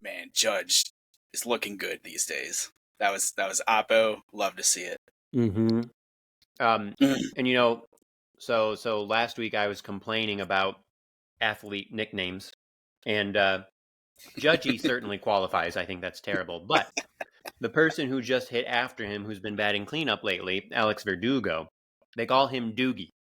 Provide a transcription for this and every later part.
man, Judge is looking good these days. That was Oppo. Love to see it. Mm-hmm. And so last week I was complaining about athlete nicknames, and Judgy certainly qualifies. I think that's terrible, but the person who just hit after him, who's been batting cleanup lately, Alex Verdugo, they call him Doogie.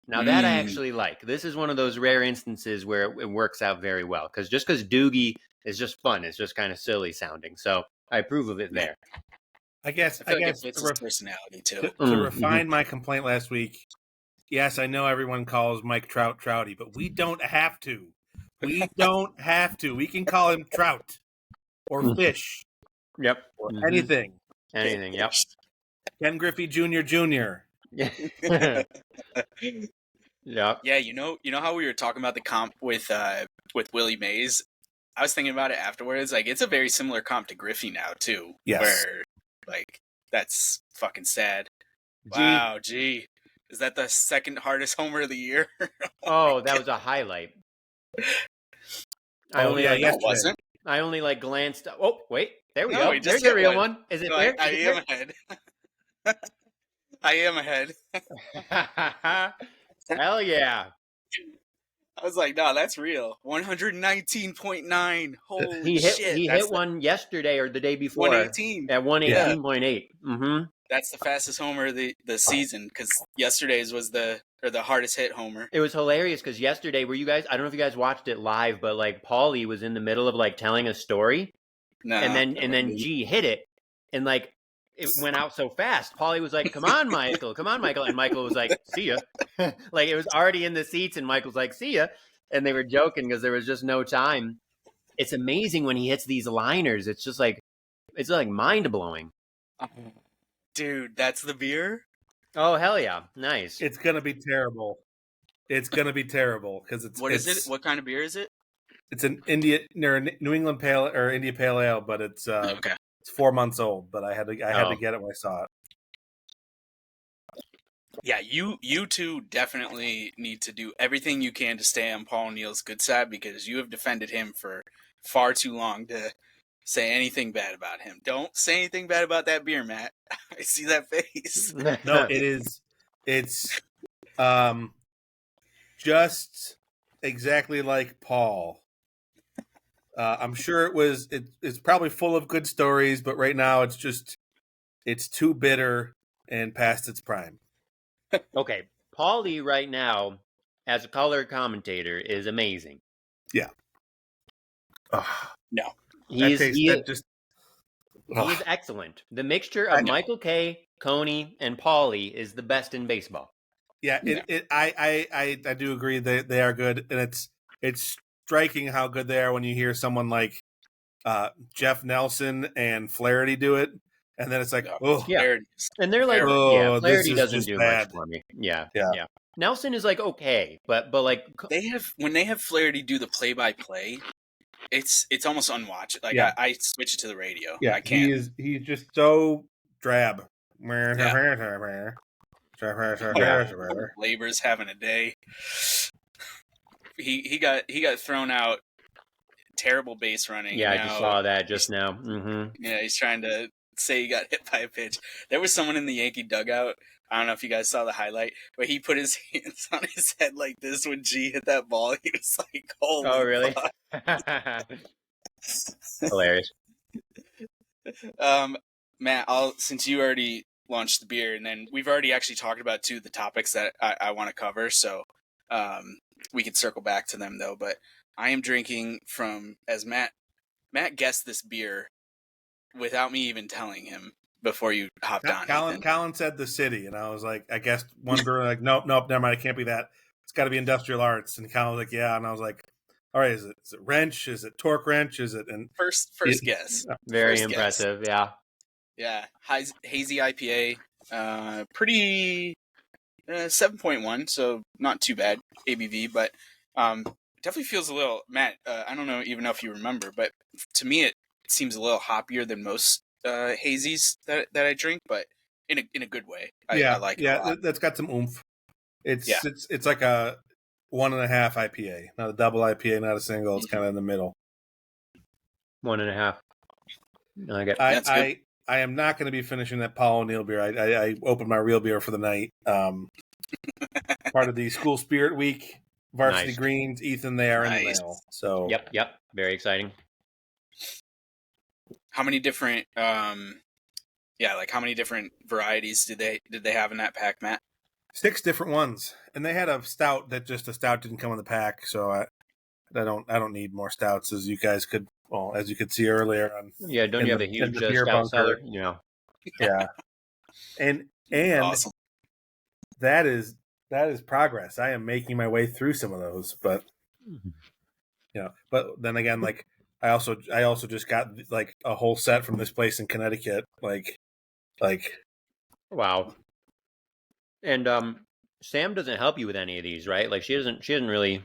Now that I actually like. This is one of those rare instances where it works out very well, because Doogie is just fun, it's just kind of silly sounding. So I approve of it there. I guess it fits his personality too. To refine my complaint last week, yes, I know everyone calls Mike Trout Trouty, but we don't have to. We don't have to. We can call him Trout or Fish. Yep. Or anything. Anything, yep. Ken Griffey Jr. Yeah. Yeah. Yeah, you know how we were talking about the comp with Willie Mays? I was thinking about it afterwards. Like, it's a very similar comp to Griffey now too. Yes. Where, like, that's fucking sad. Wow, gee. Is that the second hardest homer of the year? Oh, that was a highlight. I only glanced. Oh, wait. There we go. There's a real one. Is it there? I am ahead. I am ahead. Hell yeah. I was like, no, that's real. 119.9. Holy shit. He hit one yesterday or the day before. 118. At 118.8. Mm-hmm. That's the fastest homer of the season, because yesterday's was the hardest hit homer. It was hilarious because yesterday, I don't know if you guys watched it live, but like Paulie was in the middle of like telling a story. No. And then G hit it, and like it went out so fast. Paulie was like, come on, Michael. And Michael was like, see ya. Like, it was already in the seats, and Michael's like, see ya. And they were joking because there was just no time. It's amazing when he hits these liners. It's just like, it's like mind blowing. Dude, that's the beer? Oh, hell yeah. Nice. It's going to be terrible. Because What is it? What kind of beer is it? It's an New England Pale or India Pale Ale, but it's okay. It's 4 months old, but I had to get it when I saw it. Yeah, you two definitely need to do everything you can to stay on Paul O'Neill's good side, because you have defended him for far too long to say anything bad about him. Don't say anything bad about that beer, Matt. I see that face. No, it's just exactly like Paul. I'm sure it's probably full of good stories, but right now it's too bitter and past its prime. Okay, Paulie right now as a color commentator is amazing. Yeah. No. He's excellent. The mixture of Michael K, Coney, and Paulie is the best in baseball. Yeah, I do agree they are good, and it's striking how good they are when you hear someone like Jeff Nelson and Flaherty do it, and then it's like, yeah, and they're like, Flaherty doesn't do much for me. Yeah. Nelson is like okay, but like when they have Flaherty do the play-by-play, it's almost unwatchable. Like I switch it to the radio. Yeah, I can't. He's just so drab. Labor's having a day. He got thrown out. Terrible base running. Yeah, I just saw that just now. Mm-hmm. Yeah, he's trying to say he got hit by a pitch. There was someone in the Yankee dugout. I don't know if you guys saw the highlight, but he put his hands on his head like this when G hit that ball. He was like, "Holy!" Oh, really? Hilarious. Matt, since you already launched the beer, and then we've already actually talked about two of the topics that I want to cover, so we could circle back to them though. But I am drinking from, as Matt guessed this beer without me even telling him before you hopped on. Colin said the city, and I was like, I guessed one brewer like, nope, never mind, it can't be that. It's got to be Industrial Arts. And Colin was like, yeah, and I was like, all right, is it wrench? Is it torque wrench? Is it? And first guess. Very impressive, guess. Yeah. Hazy IPA, pretty 7.1, so not too bad ABV, but definitely feels a little, Matt, I don't know if you remember, but to me it seems a little hoppier than most hazies that I drink, but in a good way. I like it a lot. That's got some oomph. It's like a 1.5 IPA, not a double IPA, not a single. It's kind of in the middle. 1.5. I get. That's good. I am not going to be finishing that Paul O'Neill beer. I opened my real beer for the night. Part of the School Spirit Week, Varsity Nice. Greens, Ethan, they are in the Nice. mail. So Yep. Very exciting. How many different how many different varieties did they have in that pack, Matt? 6 different ones, and they had a stout that just a stout didn't come in the pack. So I don't need more stouts, as you guys could see earlier on. Yeah, don't you have a huge beer stout bunker. cellar? You know. Yeah, and Awesome. that is progress. I am making my way through some of those, but but then again, like I also just got like a whole set from this place in Connecticut, like Wow. And Sam doesn't help you with any of these, right? Like she doesn't drink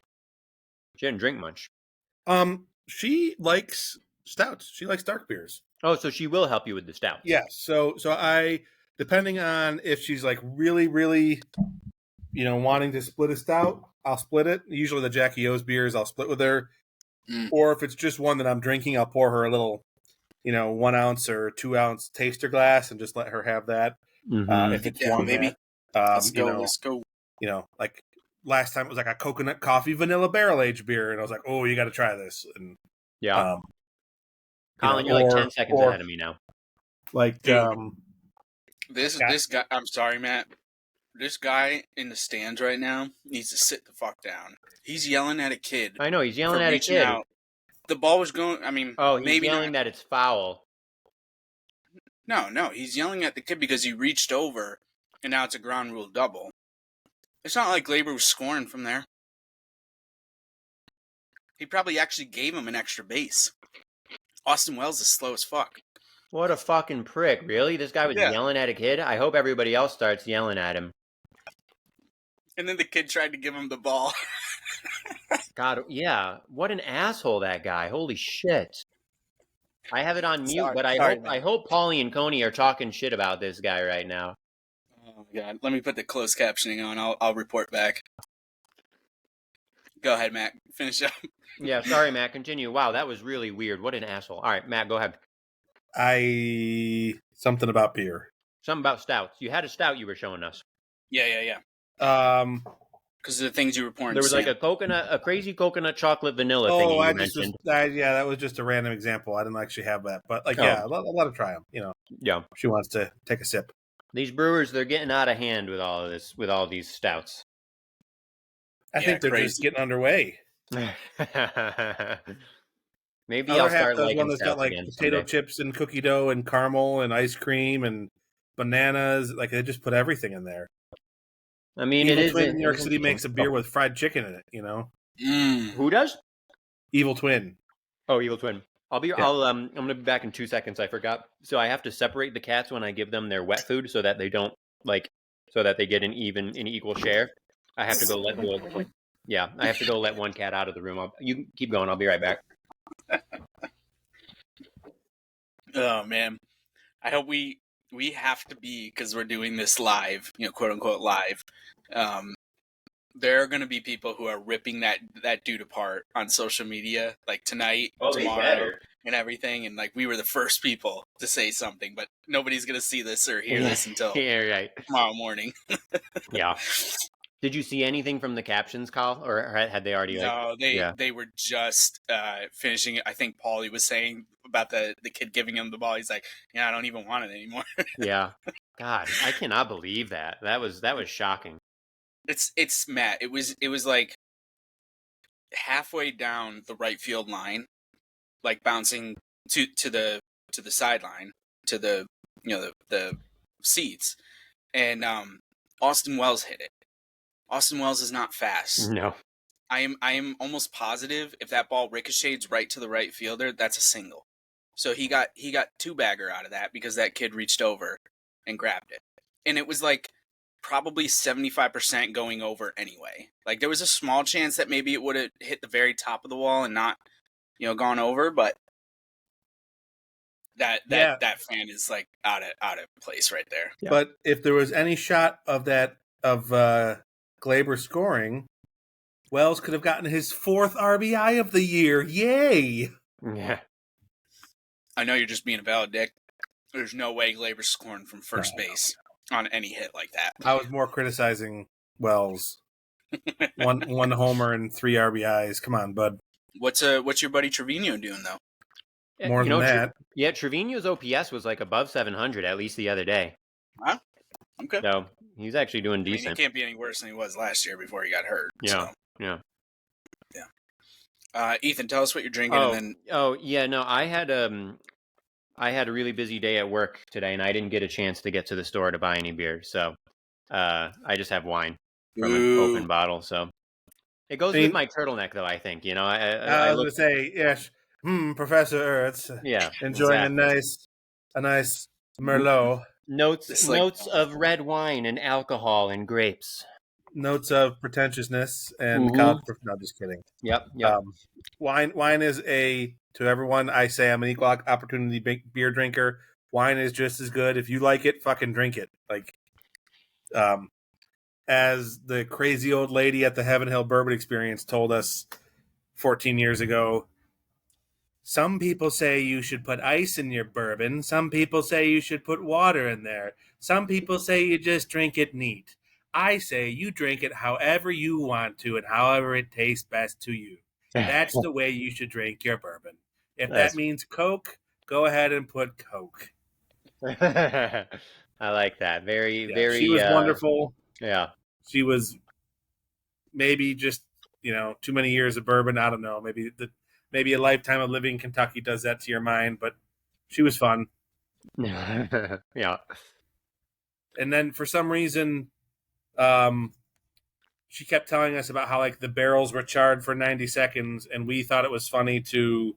much. She likes stouts. She likes dark beers. Oh, so she will help you with the stouts. Yeah. So I, depending on if she's like really, really, wanting to split a stout, I'll split it. Usually the Jackie O's beers I'll split with her. Or if it's just one that I'm drinking, I'll pour her a little, 1 ounce or 2 ounce taster glass and just let her have that. Mm-hmm. If it's Yeah, one maybe. that, Let's go. Like last time it was like a coconut coffee vanilla barrel aged beer, and I was like, oh, you got to try this. And Yeah. Colin, you're like 10 seconds ahead of me now. Like, Dude, this guy. I'm sorry, Matt. This guy in the stands right now needs to sit the fuck down. He's yelling at a kid. I know he's yelling at a reaching kid. out. The ball was going. I mean, Oh, he's maybe yelling not. that it's foul. No, he's yelling at the kid because he reached over, and now it's a ground rule double. It's not like Glaber was scoring from there. He probably actually gave him an extra base. Austin Wells is slow as fuck. What a fucking prick! Really, this guy was yelling at a kid. I hope everybody else starts yelling at him. And then the kid tried to give him the ball. God, yeah, what an asshole that guy! Holy shit! I have it on mute, but I hope Paulie and Coney are talking shit about this guy right now. Oh my god! Let me put the closed captioning on. I'll report back. Go ahead, Matt. Finish up. Yeah, sorry, Matt. Continue. Wow, that was really weird. What an asshole. All right, Matt, go ahead. Something about beer. Something about stouts. You had a stout you were showing us. Yeah. Because of the things you were pouring. There was like a crazy coconut chocolate vanilla thing you mentioned. That was just a random example. I didn't actually have that, but I'll let her try them. Yeah. She wants to take a sip. These brewers, they're getting out of hand with all of this, with all these stouts. I think they're just getting underway. Maybe I'll start liking one that's got like potato chips and cookie dough and caramel and ice cream and bananas. Like they just put everything in there. I mean, Evil Twin New York City makes a beer with fried chicken in it. Who does? Evil Twin. Oh, Evil Twin. I'm gonna be back in 2 seconds. I forgot. So I have to separate the cats when I give them their wet food so that they don't so that they get an equal share. I have to go let one cat out of the room. You can keep going. I'll be right back. Oh man, I hope we have to be, because we're doing this live, quote unquote live. There are going to be people who are ripping that dude apart on social media, like tonight, tomorrow, and everything. And like we were the first people to say something, but nobody's going to see this or hear this until tomorrow morning. Yeah. Did you see anything from the captions, Kyle, or had they already? No, they were just finishing it. I think Paulie was saying about the kid giving him the ball. He's like, "Yeah, I don't even want it anymore." Yeah, God, I cannot believe that. That was shocking. It's Matt. It was like halfway down the right field line, like bouncing to the sideline, to the the seats, and Austin Wells hit it. Austin Wells is not fast. No. I am almost positive if that ball ricochets right to the right fielder, that's a single. So he got 2-bagger out of that because that kid reached over and grabbed it. And it was like probably 75% going over anyway. Like there was a small chance that maybe it would have hit the very top of the wall and not, gone over, but that fan is like out of place right there. Yeah. But if there was any shot of Glaber scoring, Wells could have gotten his 4th RBI of the year. Yay! Yeah. I know you're just being a valid dick. There's no way Glaber's scoring from first base on any hit like that. I was more criticizing Wells. one homer and 3 RBIs. Come on, bud. What's your buddy Trevino doing though? More than that. Trevino's OPS was like above 700 at least the other day. Huh? Okay. So he's actually doing I mean, decent. he can't be any worse than he was last year before he got hurt. Yeah. So. Yeah. Ethan, tell us what you're drinking. I had a really busy day at work today, and I didn't get a chance to get to the store to buy any beer. So I just have wine from an open bottle. So it goes with my turtleneck, though. I think I was going to say, yes, Professor, it's enjoying a nice Merlot. Notes of red wine and alcohol and grapes. Notes of pretentiousness and college. No, just kidding. Yep. Wine is to everyone. I say I'm an equal opportunity beer drinker. Wine is just as good. If you like it, fucking drink it. Like, as the crazy old lady at the Heaven Hill Bourbon Experience told us 14 years ago. Some people say you should put ice in your bourbon. Some people say you should put water in there. Some people say you just drink it neat. I say you drink it however you want to and however it tastes best to you. That's the way you should drink your bourbon. If that means Coke, go ahead and put Coke. I like that. Very. She was wonderful. Yeah. She was maybe just, too many years of bourbon. I don't know. Maybe a lifetime of living in Kentucky does that to your mind, but she was fun. Yeah. And then for some reason, she kept telling us about how like the barrels were charred for 90 seconds, and we thought it was funny to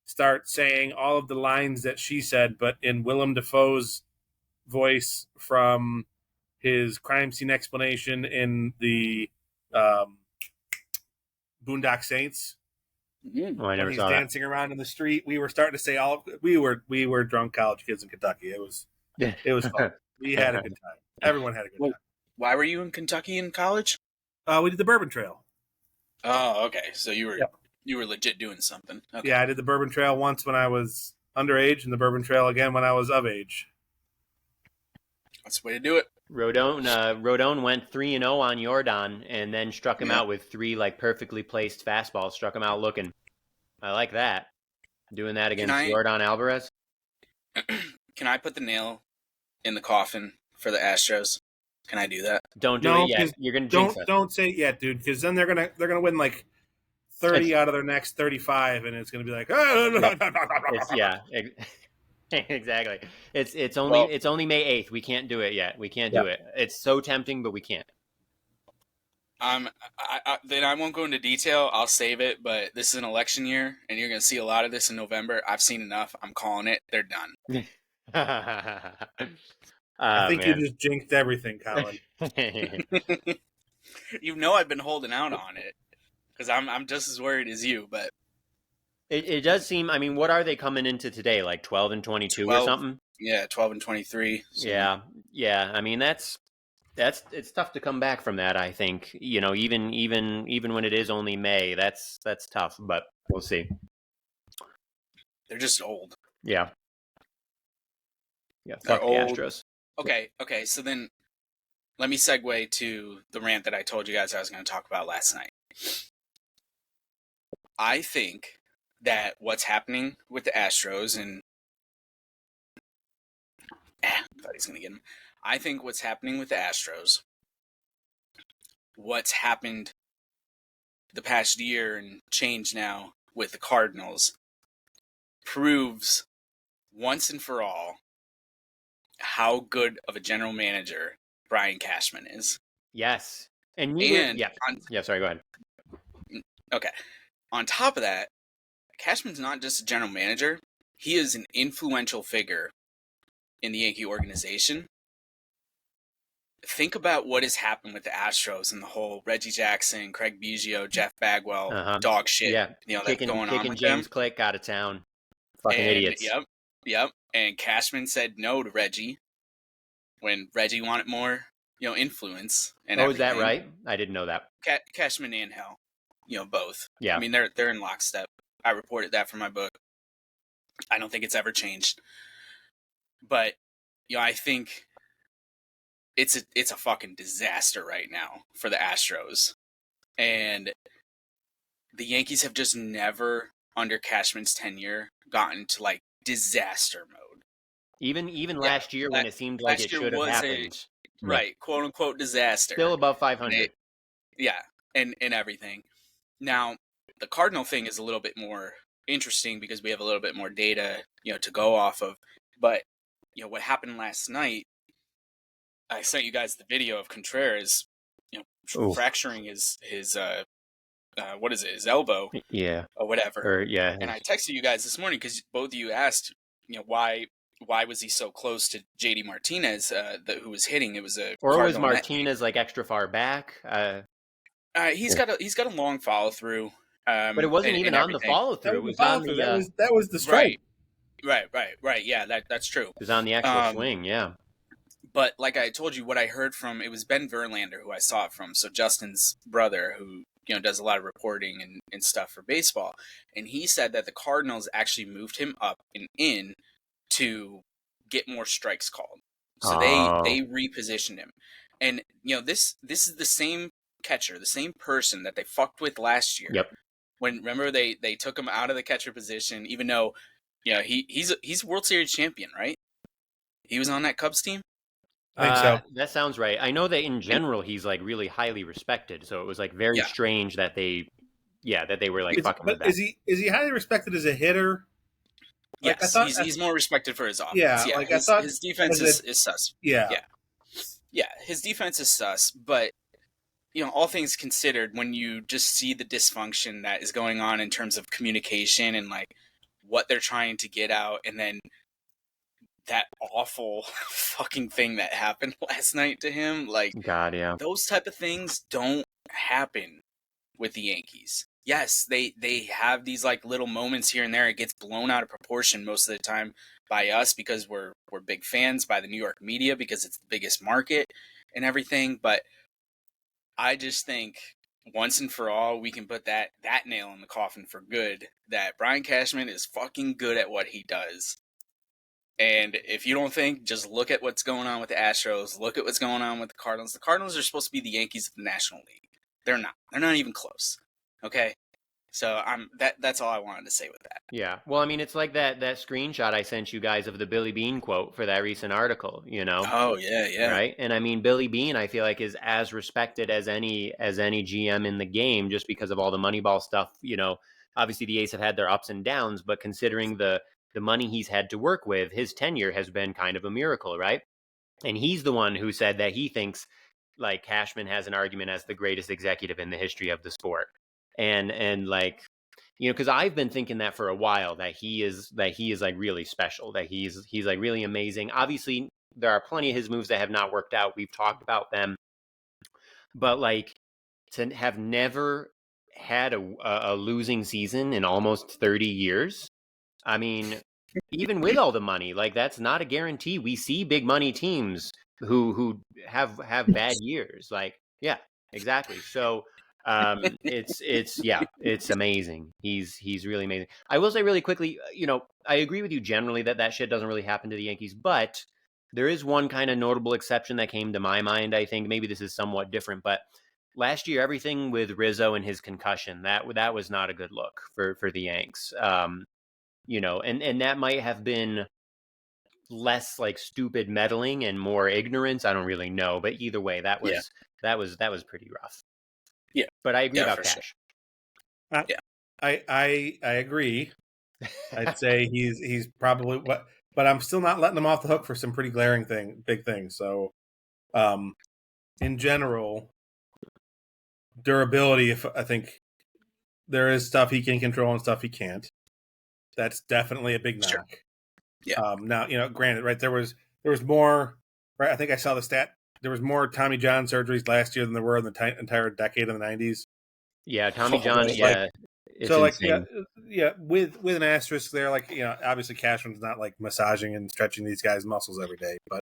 start saying all of the lines that she said, but in Willem Dafoe's voice from his crime scene explanation in the Boondock Saints. Oh, I never when he's saw dancing around in the street, we were starting to say we were drunk college kids in Kentucky. It was fun. We had a good time. Everyone had a good time. Why were you in Kentucky in college? We did the Bourbon Trail. Oh, okay. So you were legit doing something. Okay. Yeah, I did the Bourbon Trail once when I was underage, and the Bourbon Trail again when I was of age. That's the way to do it. Rodon went 3-0 on Jordan, and then struck him out with 3 like perfectly placed fastballs. Struck him out looking. I like that. Doing that against Jordan Alvarez. Can I put the nail in the coffin for the Astros? Can I do that? Don't do it yet. You're gonna jinx us. Don't say it yet, dude, because then they're gonna win like 30 out of their next 35, and it's gonna be like, exactly. It's only May 8th. We can't do it yet. We can't do it. It's so tempting, but we can't. Then I won't go into detail. I'll save it. But this is an election year, and you're gonna see a lot of this in November. I've seen enough. I'm calling it. They're done. I think you just jinxed everything, Colin. I've been holding out on it because I'm just as worried as you. But it does seem. I mean, what are they coming into today? Like 12-22 or something? Yeah, 12-23. So. Yeah. I mean, it's tough to come back from that. I think even when it is only May, that's tough. But we'll see. They're just old. Yeah. Yeah. Fuck the Astros. Okay. So then, let me segue to the rant that I told you guys I was going to talk about last night. I think that what's happening with the Astros and I thought he's going to get him. I think what's happening with the Astros, what's happened the past year and change now with the Cardinals, proves once and for all how good of a general manager Brian Cashman is. Yes. Sorry, go ahead. Okay. On top of that, Cashman's not just a general manager. He is an influential figure in the Yankee organization. Think about what has happened with the Astros and the whole Reggie Jackson, Craig Biggio, Jeff Bagwell, dog shit. That's going on with James them. Click out of town. Fucking idiots. Yep. And Cashman said no to Reggie when Reggie wanted more, influence. And is that right? I didn't know that. Cashman and Hell, both. Yeah. I mean, they're in lockstep. I reported that for my book. I don't think it's ever changed. But I think it's a fucking disaster right now for the Astros, and the Yankees have just never, under Cashman's tenure, gotten to like disaster mode. Even last year when it seemed like it should have happened. Right, quote unquote disaster. Still above 500. And everything. Now, the Cardinal thing is a little bit more interesting because we have a little bit more data, to go off of. But, what happened last night, I sent you guys the video of Contreras, fracturing his what is it, his elbow? Yeah. Or whatever. And I texted you guys this morning because both of you asked, why was he so close to JD Martinez, who was hitting? It was was Martinez like extra far back? He's got a long follow through. But it wasn't even on the follow through. It was on the that was the strike. Right. Yeah, that's true. It was on the actual swing. Yeah. But like I told you, what I heard from, it was Ben Verlander who I saw it from. So Justin's brother, who does a lot of reporting and stuff for baseball, and he said that the Cardinals actually moved him up and in to get more strikes called. So they repositioned him, and this is the same catcher, the same person that they fucked with last year. Yep. When remember they took him out of the catcher position, even though he's World Series champion, right? He was on that Cubs team. I think so. That sounds right. I know that in general he's like really highly respected, so it was like very strange that they were like fucking with that. Is he highly respected as a hitter? Like, yes, he's more respected for his offense. Yeah, his defense is sus. Yeah, his defense is sus. But all things considered, when you just see the dysfunction that is going on in terms of communication and like what they're trying to get out, and then that awful fucking thing that happened last night to him, like, God, yeah, those type of things don't happen with the Yankees. Yes, they have these like little moments here and there. It gets blown out of proportion most of the time by us because we're big fans, by the New York media because it's the biggest market and everything. But I just think once and for all we can put that nail in the coffin for good, that Brian Cashman is fucking good at what he does. And if you don't think, just look at what's going on with the Astros. Look at what's going on with the Cardinals. The Cardinals are supposed to be the Yankees of the National League. They're not. They're not even close. Okay? So that's all I wanted to say with that. Yeah. Well, I mean, it's like that screenshot I sent you guys of the Billy Beane quote for that recent article, Oh, yeah. Right? And I mean, Billy Beane, I feel like, is as respected as any GM in the game just because of all the Moneyball stuff. Obviously the A's have had their ups and downs, but considering the money he's had to work with, his tenure has been kind of a miracle, right? And he's the one who said that he thinks like Cashman has an argument as the greatest executive in the history of the sport. And like, because I've been thinking that for a while, that he is like really special, that he's like really amazing. Obviously, there are plenty of his moves that have not worked out. We've talked about them, but like to have never had a losing season in almost 30 years. I mean, even with all the money, like that's not a guarantee. We see big money teams who have bad years. Like, yeah, exactly. So it's amazing. He's really amazing. I will say really quickly, I agree with you generally that shit doesn't really happen to the Yankees, but there is one kind of notable exception that came to my mind. I think maybe this is somewhat different, but last year, everything with Rizzo and his concussion, that was not a good look for the Yanks. And that might have been less like stupid meddling and more ignorance. I don't really know, but either way, that was pretty rough. Yeah, but I agree about Cash. Sure. I agree. I'd say he's probably but I'm still not letting him off the hook for some pretty glaring big things. So, in general, durability. If I think there is stuff he can control and stuff he can't. That's definitely a big knock. Sure. Yeah. Now, granted, right, there was more, right? I think I saw the stat. There was more Tommy John surgeries last year than there were in the entire decade in the 90s. Yeah, Tommy John, yeah. So, insane. With an asterisk there, obviously Cashman's not like massaging and stretching these guys' muscles every day, but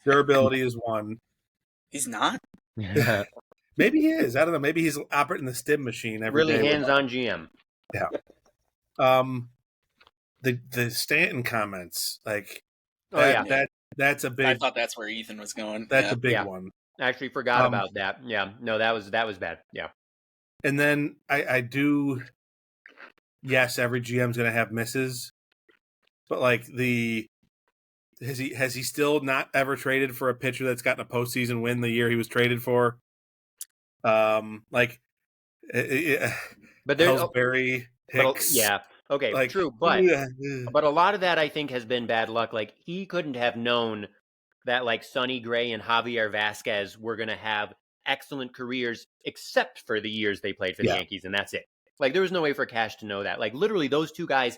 durability is one. He's not? Maybe he is. I don't know. Maybe he's operating the stim machine every day. Really hands-on GM. Yeah. the Stanton comments, like that's a I big. thought that's where Ethan was going. That's a big one. I actually forgot about that. Yeah, no, that was bad. Yeah. And then I do. Yes, every GM's going to have misses, but like has he still not ever traded for a pitcher that's gotten a postseason win the year he was traded for? Like, but there's Ellsbury, Hicks, okay, like, true, but a lot of that I think has been bad luck. Like he couldn't have known that like Sonny Gray and Javier Vasquez were going to have excellent careers, except for the years they played for the Yankees, and that's it. Like there was no way for Cash to know that. Like literally, those two guys,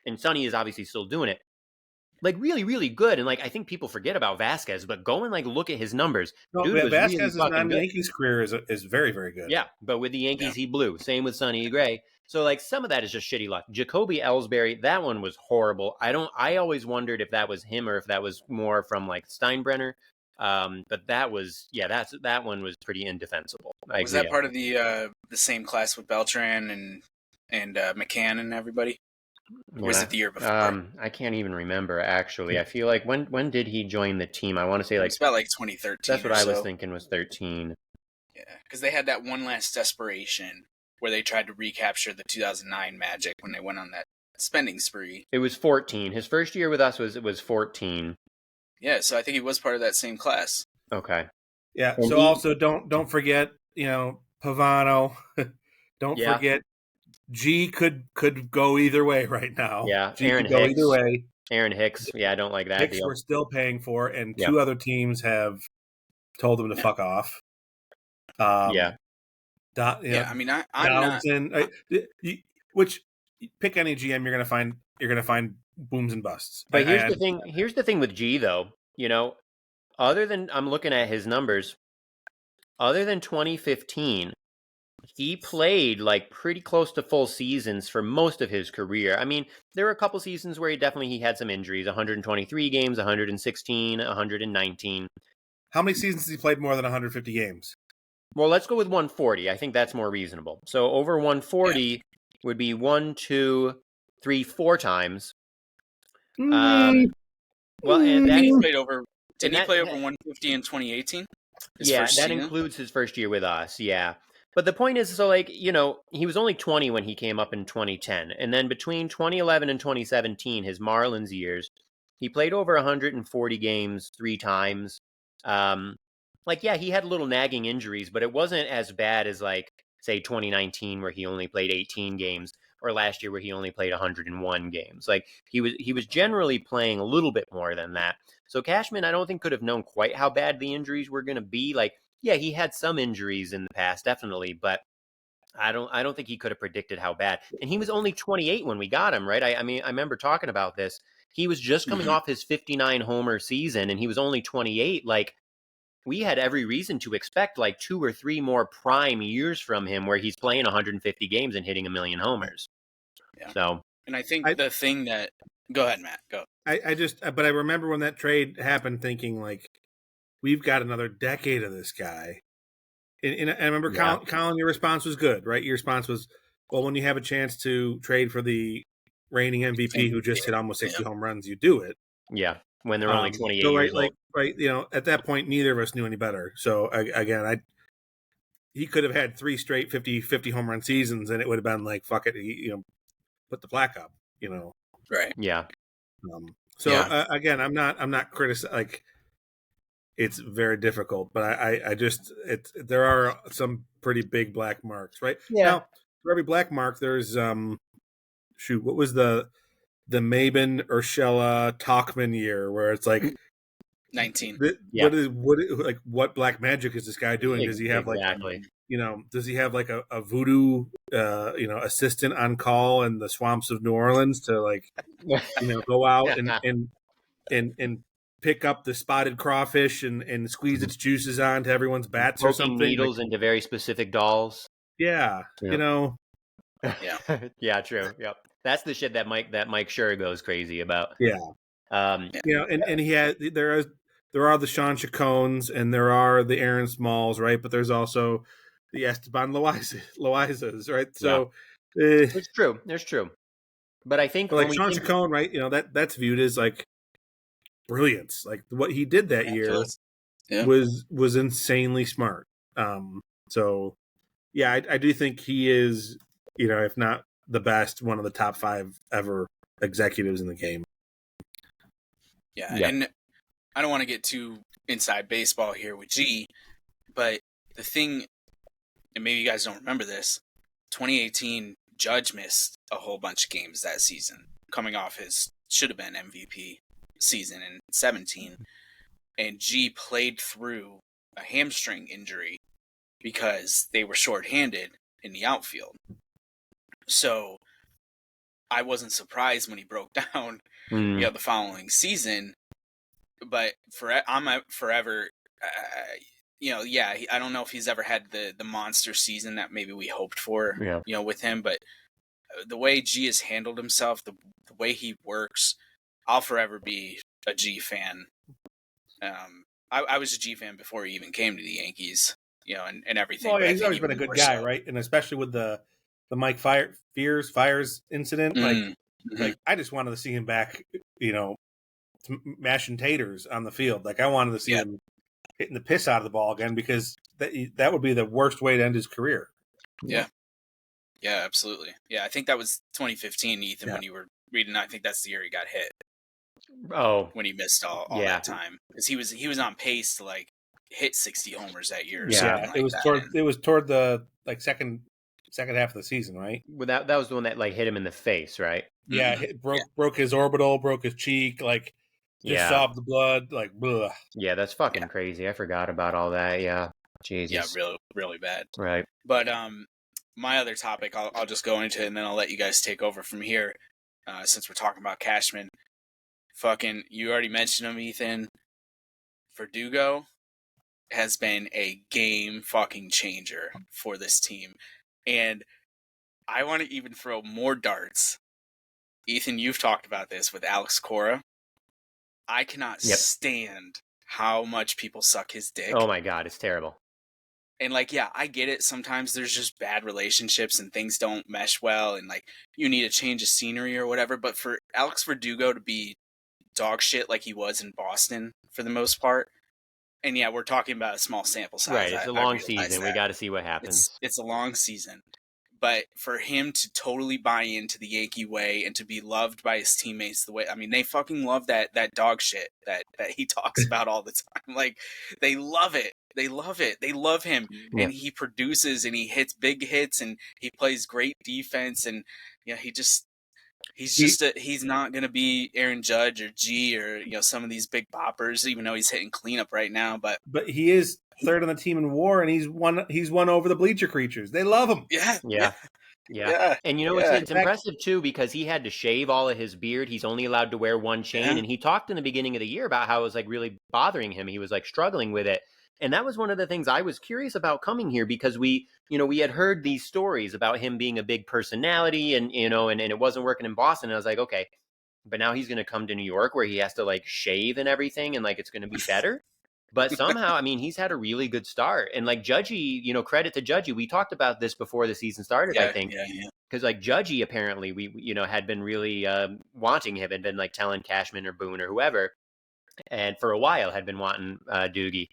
and Sonny is obviously still doing it. Like really, really good, and like I think people forget about Vasquez, but go and like look at his numbers. No, dude was Vasquez's really fucking good. Yankees career is very, very good. Yeah, but with the Yankees, he blew. Same with Sonny Gray. So like some of that is just shitty luck. Jacoby Ellsbury, that one was horrible. I always wondered if that was him or if that was more from like Steinbrenner. But that was that one was pretty indefensible. Was that part of the same class with Beltran and McCann and everybody? Or was it the year before? I can't even remember actually. I feel like when did he join the team? I want to say like it's about like 2013. That's what I was thinking was 13. Yeah, because they had that one last desperation where they tried to recapture the 2009 Magic when they went on that spending spree. It was 14. His first year with us was 14. Yeah, so I think he was part of that same class. Okay. Yeah. And so also don't forget, Pavano. Don't forget G could go either way right now. Yeah, G could go either way. Aaron Hicks. Yeah, I don't like that Hicks deal. We're still paying for, and two other teams have told him to fuck off. I mean, I'm not. Which pick any GM, you're gonna find booms and busts. But here's the thing. Here's the thing with G though. Other than I'm looking at his numbers, other than 2015. He played like pretty close to full seasons for most of his career. I mean, there were a couple seasons where he had some injuries, 123 games, 116, 119. How many seasons has he played more than 150 games? Well, let's go with 140. I think that's more reasonable. So over 140 would be 1, 2, 3, 4 times. Well, and then he played over. Didn't he play over 150 in 2018? That includes his first year with us. Yeah. But the point is, so like, he was only 20 when he came up in 2010. And then between 2011 and 2017, his Marlins years, he played over 140 games 3 times. He had little nagging injuries, but it wasn't as bad as like, say, 2019 where he only played 18 games or last year where he only played 101 games. Like he was generally playing a little bit more than that. So Cashman, I don't think could have known quite how bad the injuries were going to be. Like, yeah, he had some injuries in the past, definitely, but I don't think he could have predicted how bad. And he was only 28 when we got him, right? I mean, I remember talking about this. He was just coming off his 59 homer season, and he was only 28. Like, we had every reason to expect like 2 or 3 more prime years from him where he's playing 150 games and hitting 1 million homers. Yeah. So, and I think the thing that go ahead, Matt. Go. But I remember when that trade happened, thinking like, we've got another decade of this guy. And I remember, Colin, your response was good, right? Your response was, well, when you have a chance to trade for the reigning MVP who just hit almost 60 home runs, you do it. Yeah, when they're only 28 years old. Right, at that point, neither of us knew any better. So, again, he could have had 3 straight 50 home run seasons, and it would have been like, fuck it, put the plaque up, Right. Yeah. Again, I'm not criticizing, like, it's very difficult, but I just there are some pretty big black marks, right? Yeah. Now, for every black mark, there's what was the Maben Urshela Talkman year where it's like 19. What black magic is this guy doing? Does he have exactly. Does he have like a voodoo assistant on call in the swamps of New Orleans to like go out and pick up the spotted crawfish and squeeze its juices onto everyone's bats or something? Needles into very specific dolls. Yeah. Yeah. Yeah, true. Yep. That's the shit that Mike Sure goes crazy about. Yeah. And there are the Sean Chacones and there are the Aaron Smalls, right? But there's also the Esteban Loaizas, right? So it's true. There's true. But I think But like Sean Chacon, right? That's viewed as like brilliance. Like what he did that year was insanely smart. So yeah, I do think he is, if not the best, one of the top 5 ever executives in the game. Yeah. And I don't want to get too inside baseball here with G, but the thing, and maybe you guys don't remember this, 2018, Judge missed a whole bunch of games that season, coming off his should have been MVP season in 17, and G played through a hamstring injury because they were shorthanded in the outfield. So I wasn't surprised when he broke down, the following season. But I'm forever, I don't know if he's ever had the monster season that maybe we hoped for, with him. But the way G has handled himself, the way he works, I'll forever be a G fan. I was a G fan before he even came to the Yankees, and everything. Well, yeah, he's always been a good guy, right? And especially with the Mike Fiers incident, like I just wanted to see him back, mashing taters on the field. Like I wanted to see him hitting the piss out of the ball again, because that would be the worst way to end his career. Yeah, absolutely. Yeah, I think that was 2015, Ethan, when you were reading. I think that's the year he got hit. Oh, when he missed all that time, because he was on pace to like hit 60 homers that year. Or it was toward the like second half of the season, right? Well, that was the one that like hit him in the face, right? Yeah, broke his orbital, broke his cheek, like just sobbed the blood, like blah. Yeah, that's fucking crazy. I forgot about all that. Yeah, Jesus. Yeah, really, really bad. Right. But my other topic, I'll just go into it, and then I'll let you guys take over from here, since we're talking about Cashman. Fucking, you already mentioned him, Ethan. Verdugo has been a game fucking changer for this team. And I want to even throw more darts. Ethan, you've talked about this with Alex Cora. I cannot stand how much people suck his dick. Oh my God, it's terrible. And like, yeah, I get it. Sometimes there's just bad relationships and things don't mesh well, and like you need a change of scenery or whatever. But for Alex Verdugo to be dog shit like he was in Boston for the most part, and yeah, we're talking about a small sample size. Right, it's a long season. We got to see what happens. It's a long season. But for him to totally buy into the Yankee way and to be loved by his teammates the way, I mean, they fucking love that dog shit that he talks about all the time. Like, they love it. They love it. They love him. Yeah. And he produces and he hits big hits and he plays great defense. And he's not going to be Aaron Judge or G or, some of these big boppers, even though he's hitting cleanup right now. But he is third on the team in WAR, and he's won over the bleacher creatures. They love him. Yeah. And it's impressive too, because he had to shave all of his beard. He's only allowed to wear one chain. And he talked in the beginning of the year about how it was like really bothering him. He was like struggling with it. And that was one of the things I was curious about coming here, because we had heard these stories about him being a big personality and it wasn't working in Boston. And I was like, okay, but now he's going to come to New York where he has to like shave and everything. And like, it's going to be better. But somehow, I mean, he's had a really good start. And like Judgy, credit to Judgy. We talked about this before the season started, I think. Because like Judgy, apparently we had been really wanting him and been like telling Cashman or Boone or whoever. And for a while had been wanting Doogie.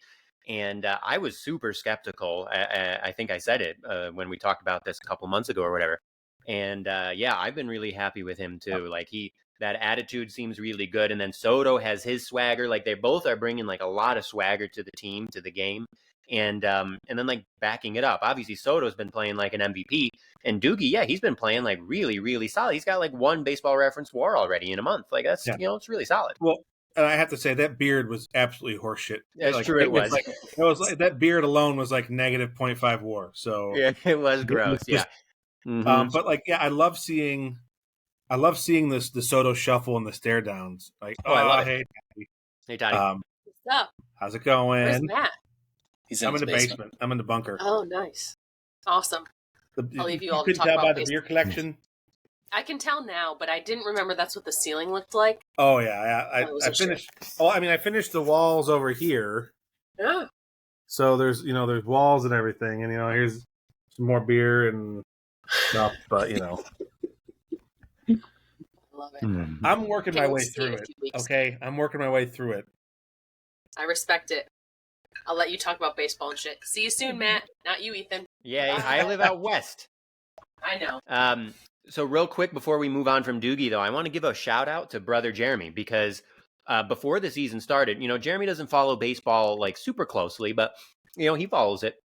And I was super skeptical. I think I said it when we talked about this a couple months ago or whatever. And I've been really happy with him too. Like that attitude seems really good. And then Soto has his swagger. Like they both are bringing like a lot of swagger to the team, to the game. And then like backing it up. Obviously Soto's been playing like an MVP. And Doogie, he's been playing like really, really solid. He's got like one Baseball Reference WAR already in a month. Like that's, it's really solid. Well, I have to say that beard was absolutely horseshit. That's true. It was. It was like that beard alone was like negative 0.5 WAR. So yeah, it was gross. But like, I love seeing this the Soto shuffle and the stare downs. Like, I love it. Hey, Toddy. What's up? How's it going? Where's Matt? I'm in the basement. I'm in the bunker. Oh, nice. Awesome. I'll leave you all to talk about about the beer collection. I can tell now, but I didn't remember that's what the ceiling looked like. Oh yeah, I finished. Sure. Oh, I mean, I finished the walls over here. Yeah. So there's walls and everything, and here's some more beer and stuff. But I love it. I'm working my Can't wait way to see through in a it. few weeks. Okay, I'm working my way through it. I respect it. I'll let you talk about baseball and shit. See you soon, Matt. Not you, Ethan. Yeah, I live out west. I know. So real quick before we move on from Doogie, though, I want to give a shout out to brother Jeremy because before the season started, Jeremy doesn't follow baseball like super closely, but he follows it,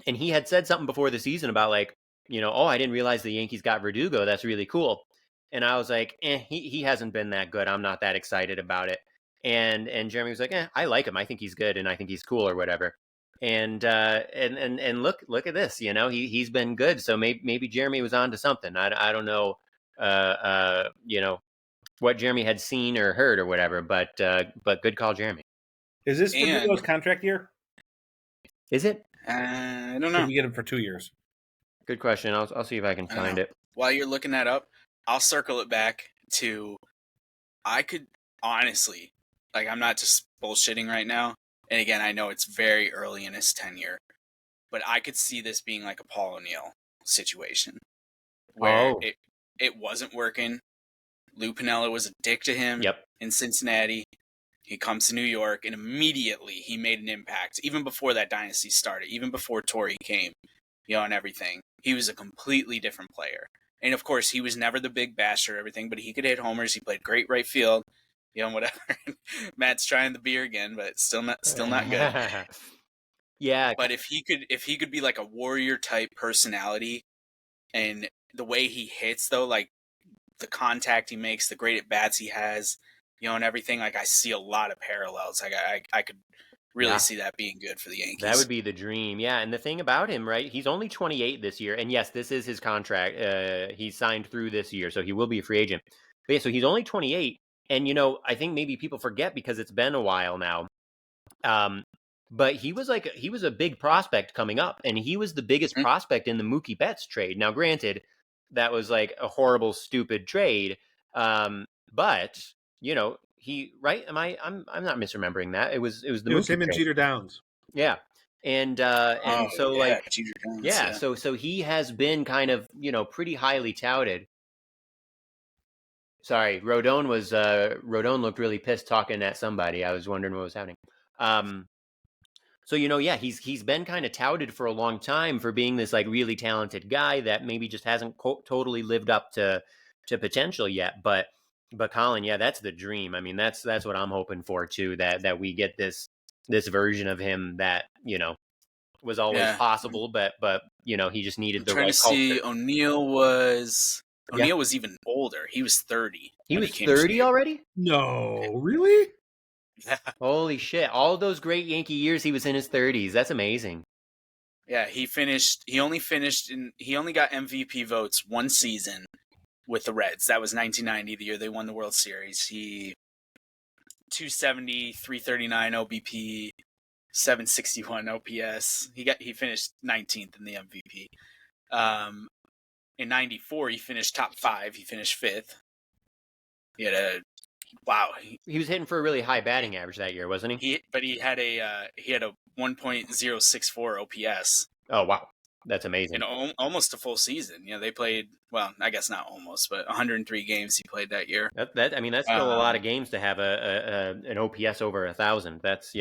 and he had said something before the season about like, oh, I didn't realize the Yankees got Verdugo. That's really cool. And I was like, he hasn't been that good. I'm not that excited about it. And Jeremy was like, I like him. I think he's good, and I think he's cool or whatever. And look at this. He's been good. So maybe Jeremy was on to something. I don't know. What Jeremy had seen or heard or whatever. But good call, Jeremy. Is this Verdugo's contract year? Is it? I don't know. Did we get him for 2 years? Good question. I'll see if I can find it. While you're looking that up, I'll circle it back to, I could honestly, like, I'm not just bullshitting right now. And again, I know it's very early in his tenure, but I could see this being like a Paul O'Neill situation where it wasn't working. Lou Piniella was a dick to him in Cincinnati. He comes to New York, and immediately he made an impact. Even before that dynasty started, even before Torrey came, and everything, he was a completely different player. And of course, he was never the big basher or everything, but he could hit homers. He played great right field, whatever. Matt's trying the beer again, but still not good. Yeah. But if he could be like a warrior type personality, and the way he hits though, like the contact he makes, the great at bats he has, and everything, like I see a lot of parallels. Like I could really see that being good for the Yankees. That would be the dream. Yeah. And the thing about him, right? He's only 28 this year. And yes, this is his contract. He signed through this year, so he will be a free agent. But yeah, so he's only 28. And, I think maybe people forget because it's been a while now. But he was a big prospect coming up, and he was the biggest prospect in the Mookie Betts trade. Now, granted, that was like a horrible, stupid trade. But he right? I'm not misremembering that. It was the Mookie It was him trade. and Jeter Downs. Yeah. And Jeter Downs, so he has been kind of, pretty highly touted. Sorry, Rodon looked really pissed talking at somebody. I was wondering what was happening. So he's been kind of touted for a long time for being this like really talented guy that maybe just hasn't totally lived up to potential yet. But Colin, that's the dream. I mean, that's what I'm hoping for too. That we get this version of him that was always possible, but he just needed the right culture. See, O'Neill was even older. He was 30. He was 30 already? No, really? Yeah. Holy shit! All those great Yankee years, he was in his 30s. That's amazing. Yeah, he only got MVP votes one season with the Reds. That was 1990, the year they won the World Series. He 270, 339 OBP, 761 OPS. He finished 19th in the MVP. In 94, he finished top 5. He finished 5th. He had a he was hitting for a really high batting average that year, wasn't he? But he had a 1.064 OPS. Oh wow, that's amazing! And almost a full season. They played, well, I guess not almost, but 103 games he played that year. That's still a lot of games to have an OPS over 1,000. That's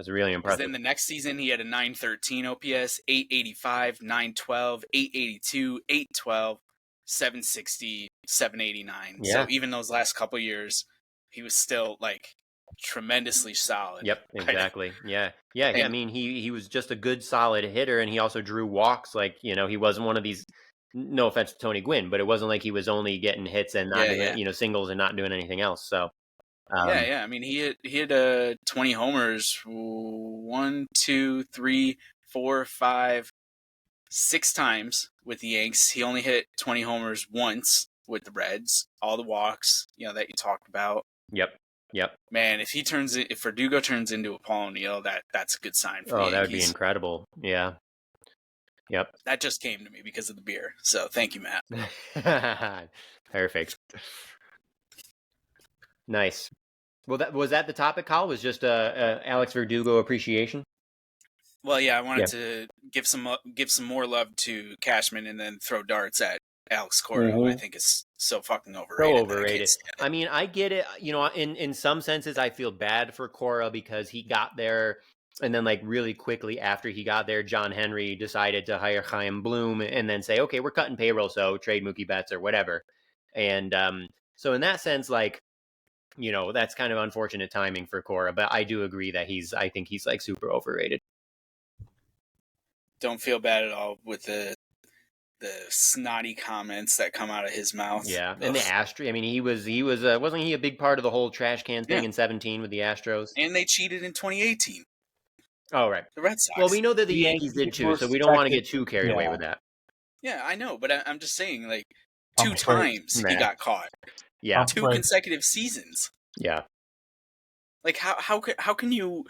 really impressive. Then the next season he had a 913 OPS, 885, 912, 882, 812, 760, 789. Yeah. So even those last couple years, he was still like tremendously solid. Yep, exactly. Yeah. I mean, he was just a good, solid hitter, and he also drew walks. Like he wasn't one of these. No offense to Tony Gwynn, but it wasn't like he was only getting hits and not doing, singles and not doing anything else. So. I mean, he had 20 homers, 1, 2, 3, 4, 5, 6 times with the Yanks. He only hit 20 homers once with the Reds. All the walks, that you talked about. Yep. Man, if Verdugo turns into a Paul O'Neill, that's a good sign for the Yankees. That would be incredible. Yeah. Yep. That just came to me because of the beer. So thank you, Matt. Perfect. Nice. Well, was that the topic, Kyle? Was just Alex Verdugo appreciation? Well, yeah, I wanted to give some more love to Cashman and then throw darts at Alex Cora, who I think is so fucking overrated. So overrated. I mean, I get it. In some senses, I feel bad for Cora because he got there, and then like really quickly after he got there, John Henry decided to hire Chaim Bloom and then say, okay, we're cutting payroll, so trade Mookie Betts or whatever. And so in that sense, like, that's kind of unfortunate timing for Cora. But I do agree that I think he's like super overrated. Don't feel bad at all with the snotty comments that come out of his mouth. Yeah, and the Astros. I mean, he was wasn't he a big part of the whole trash can thing in 2017 with the Astros? And they cheated in 2018. Oh, right. The Red Sox. Well, we know that the Yankees did too, so we don't want to get too carried away with that. Yeah, I know, but I'm just saying, like, 2 times he got caught. Yeah, 2 consecutive seasons. Yeah. Like, how can you?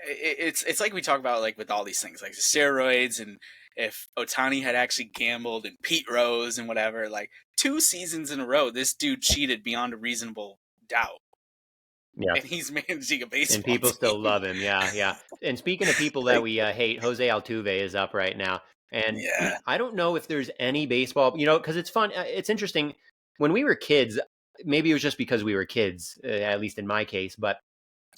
It's like we talk about, like, with all these things, like the steroids, and if Ohtani had actually gambled, and Pete Rose and whatever, like 2 seasons in a row, this dude cheated beyond a reasonable doubt. Yeah, and he's managing a baseball and people team. still love him. Yeah. And speaking of people that we hate, Jose Altuve is up right now, and I don't know if there's any baseball, because it's fun. It's interesting. When we were kids, maybe it was just because we were kids, at least in my case, but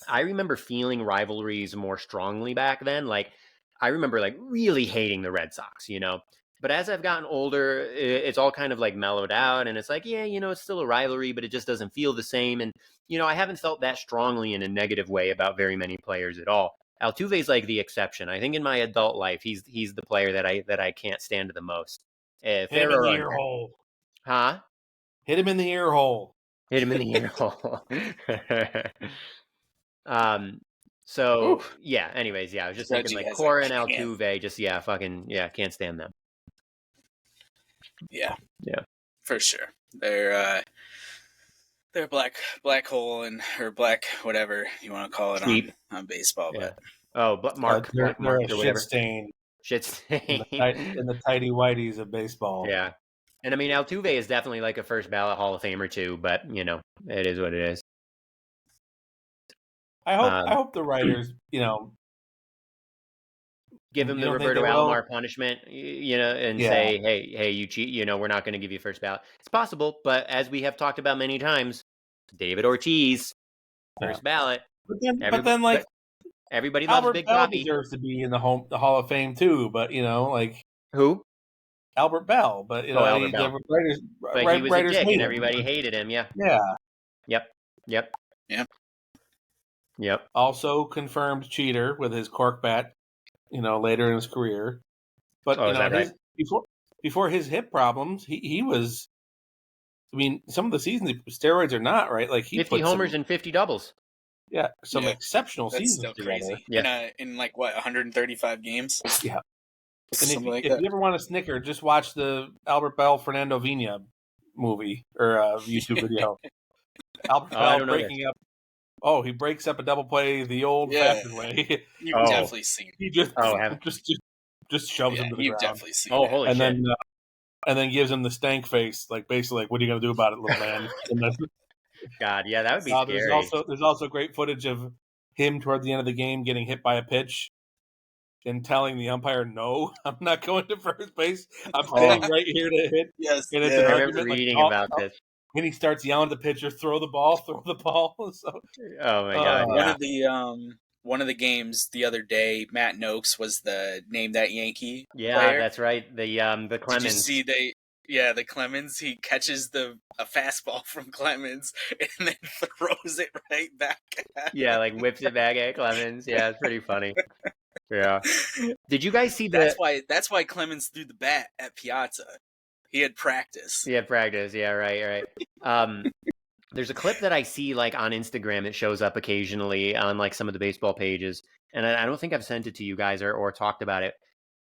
I remember feeling rivalries more strongly back then. Like, I remember like really hating the Red Sox, But as I've gotten older, it's all kind of like mellowed out, and it's like, yeah, it's still a rivalry, but it just doesn't feel the same. And I haven't felt that strongly in a negative way about very many players at all. Altuve's like the exception. I think in my adult life, he's the player that I can't stand the most. Hit him in the ear hole. Huh? Hit him in the ear hole. Hit him in the ear hole. So Oof. yeah. Anyways, I was just Reggie thinking like has Cora a and can. Altuve, can't stand them. Yeah, for sure. They're black hole or black whatever you want to call it on baseball. Yeah. But Mark, they're Mark a or whatever. Shit stain in the tighty whities of baseball. Yeah, and I mean Altuve is definitely like a first ballot Hall of Famer too, but it is what it is. I hope the writers, give him the Roberto Alomar punishment, and say, hey, you cheat, we're not going to give you first ballot. It's possible, but as we have talked about many times, David Ortiz, first ballot. But then, like, everybody loves Albert Big Bell Papi. deserves to be in the Hall of Fame too. But like who? Albert Bell. But Albert Bell. He was a dick, and everybody hated him. Yeah. Yeah. Yep. Also confirmed cheater with his cork bat. Later in his career. But before his hip problems, he was. I mean, some of the seasons, steroids or not, right? Like 50 homers and 50 doubles. Yeah, some exceptional that's seasons still together. crazy. Yeah. In like what 135 games. Yeah. And Something if you ever want a snicker, just watch the Albert Bell Fernando Vina movie or YouTube video. Albert Bell breaking up. Oh, he breaks up a double play the old-fashioned way. You've definitely seen. He just shoves him to the ground. You've definitely seen. Holy shit! And then gives him the stank face, like basically, like, "What are you gonna do about it, little man?" God, yeah, that would be scary. There's also great footage of him toward the end of the game getting hit by a pitch and telling the umpire, "No, I'm not going to first base. I'm standing right here to hit." Yes, and it's I remember reading about this. And he starts yelling at the pitcher, "Throw the ball, throw the ball!" So, oh my God! One of the games the other day, Matt Noakes was the name that Yankee. Yeah, player. That's right. The Clemens. Did you see the Clemens? He catches a fastball from Clemens and then throws it right back at him. like whips it back at Clemens. Yeah, it's pretty funny. Yeah. Did you guys see That's why Clemens threw the bat at Piazza. He had practice. Yeah, right. There's a clip that I see like on Instagram. It shows up occasionally on like some of the baseball pages, and I don't think I've sent it to you guys or talked about it.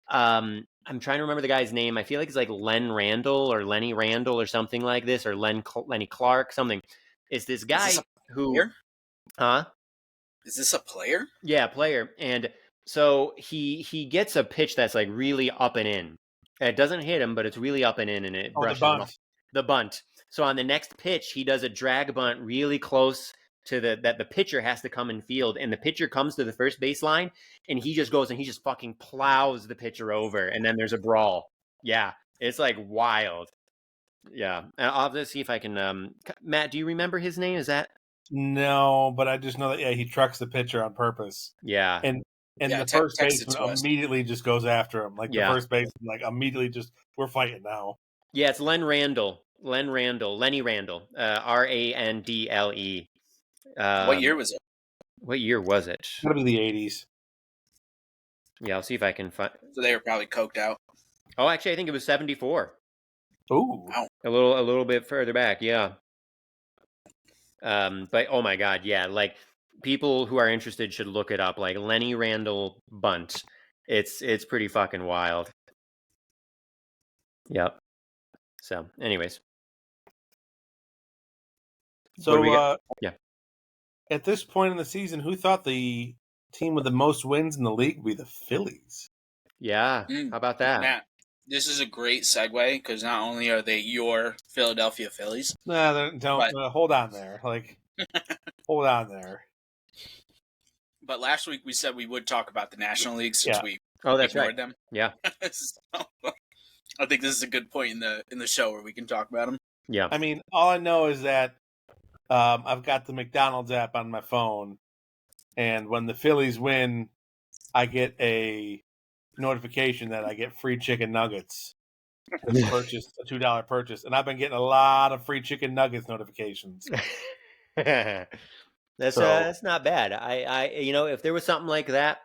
I'm trying to remember the guy's name. I feel like it's like Lenny Randall or something like this, or Lenny Clark, something. It's this guy who, huh? Is this a player? Yeah, player. And so he gets a pitch that's like really up and in. It doesn't hit him, but it's really up and in, and it brushes him off. The bunt. So on the next pitch, he does a drag bunt really close to that the pitcher has to come in field, and the pitcher comes to the first baseline, and he just goes and he just fucking plows the pitcher over, and then there's a brawl. Yeah, It's like wild. Yeah, I'll have to see if I can. Matt, do you remember his name? Is that? No, but I just know that he trucks the pitcher on purpose, Yeah, and Yeah, the first text it baseman to us. immediately just goes after him. Like the Yeah. first baseman, like immediately just we're fighting now. yeah. It's Lenny Randle, Randle, Randle. What year was it? What year was it? It's gotta be the '80s. Yeah, I'll see if I can find. So they were probably coked out. Oh, actually, I think it was 74. Ooh, Wow. A little bit further back. Yeah. But oh my God, yeah. Like people who are interested should look it up. Like Lenny Randle bunt. It's pretty fucking wild. Yep. So, anyways. What do so we got? Yeah. at this point in the season, who thought the team with the most wins in the league would be the Phillies? Yeah. How about that? Matt, this is a great segue because not only are they your Philadelphia Phillies, Nah, don't But- hold on there. Like, hold on there. but last week we said we would talk about the National League since Yeah. we Oh, that's ignored right. them. Yeah. So, I think this is a good point in the show where we can talk about them. Yeah. I mean, all I know is that I've got the McDonald's app on my phone, and when the Phillies win, I get a notification that I get free chicken nuggets. Purchase a $2 purchase, and I've been getting a lot of free chicken nuggets notifications. That's not bad. I if there was something like that,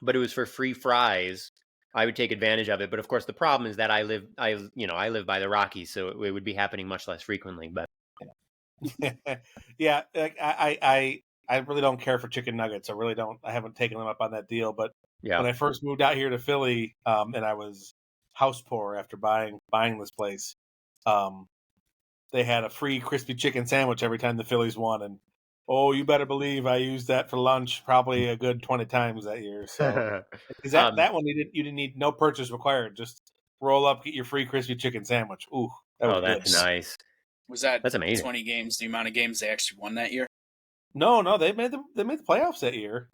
but it was for free fries, I would take advantage of it. But of course, the problem is that I live by the Rockies, so it would be happening much less frequently. But yeah, like I really don't care for chicken nuggets. I really don't. I haven't taken them up on that deal. But yeah, when I first moved out here to Philly, and I was house poor after buying this place, they had a free crispy chicken sandwich every time the Phillies won, and oh, you better believe I used that for lunch probably a good 20 times that year. So because that one you didn't need no purchase required, just roll up, get your free crispy chicken sandwich. Ooh, that was that's good. nice. Was that That's amazing. 20 games, the amount of games they actually won that year? No, they made the playoffs that year.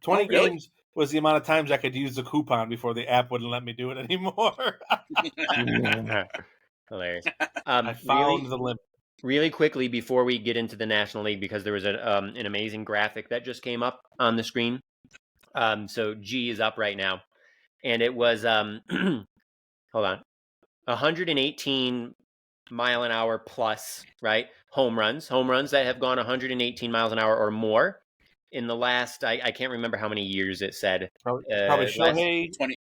20 really? games was the amount of times I could use the coupon before the app wouldn't let me do it anymore. Hilarious. I found the limit. Really quickly before we get into the National League, because there was an amazing graphic that just came up on the screen. So G is up right now, and it was hold on, 118 mile an hour plus, right? Home runs that have gone 118 miles an hour or more in the last, I can't remember how many years it said. Probably last- Shohei,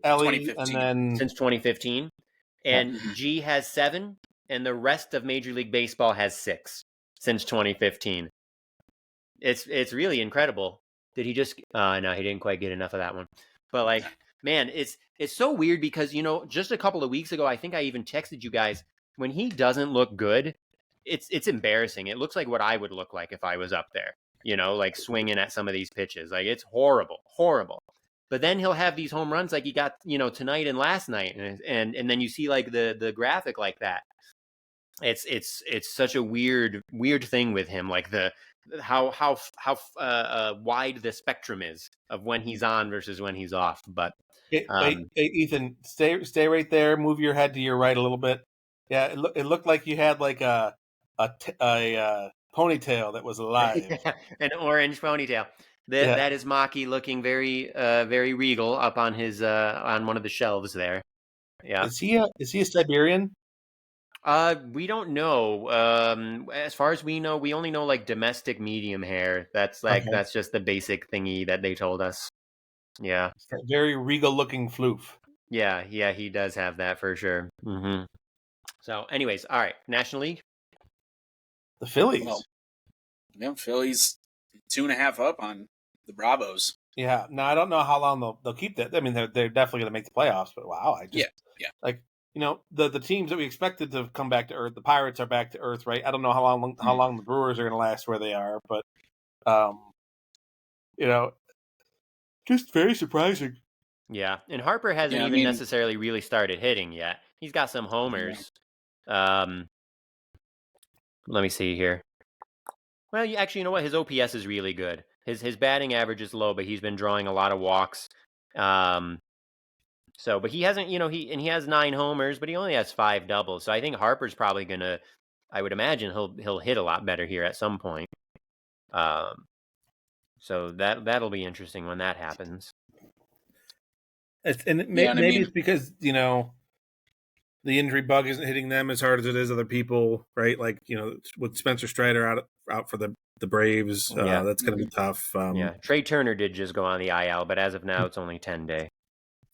Ellie, 2015. and then since 2015, and G has 7, and the rest of Major League Baseball has 6 since 2015. It's really incredible. Did he just? No, he didn't quite get enough of that one. But like, man, it's so weird because just a couple of weeks ago, I think I even texted you guys, when he doesn't look good, it's embarrassing. It looks like what I would look like if I was up there, like swinging at some of these pitches. Like it's horrible. But then he'll have these home runs like he got, tonight and last night, and then you see like the graphic like that. It's such a weird thing with him, like how wide the spectrum is of when he's on versus when he's off. But hey, Ethan, stay right there. Move your head to your right a little bit. Yeah, it looked like you had like a ponytail that was alive. An orange ponytail. That is Maki looking very very regal up on his on one of the shelves there. Yeah. Is he a Siberian? We don't know. As far as we know, we only know like domestic medium hair. That's that's just the basic thingy that they told us. Yeah. Very regal looking floof. Yeah, he does have that for sure. Mm-hmm. So, anyways, all right, National League. The Phillies. Well, Phillies 2.5 up on the Bravos. Yeah. No, I don't know how long they'll keep that. I mean, they're definitely going to make the playoffs. But wow, yeah. Like the teams that we expected to come back to earth. The Pirates are back to earth, right? I don't know how long the Brewers are going to last where they are, but just very surprising. Yeah, and Harper hasn't even necessarily really started hitting yet. He's got some homers. Yeah. Let me see here. Well, actually, you know what? His OPS is really good. His batting average is low, but he's been drawing a lot of walks. So, but he hasn't, he has 9 homers, but he only has 5 doubles. So I think Harper's probably gonna. I would imagine he'll hit a lot better here at some point. So that'll be interesting when that happens. Maybe it's because the injury bug isn't hitting them as hard as it is other people, right? Like with Spencer Strider out for the Braves, that's going to be tough. Trey Turner did just go on the IL, but as of now, it's only 10-day.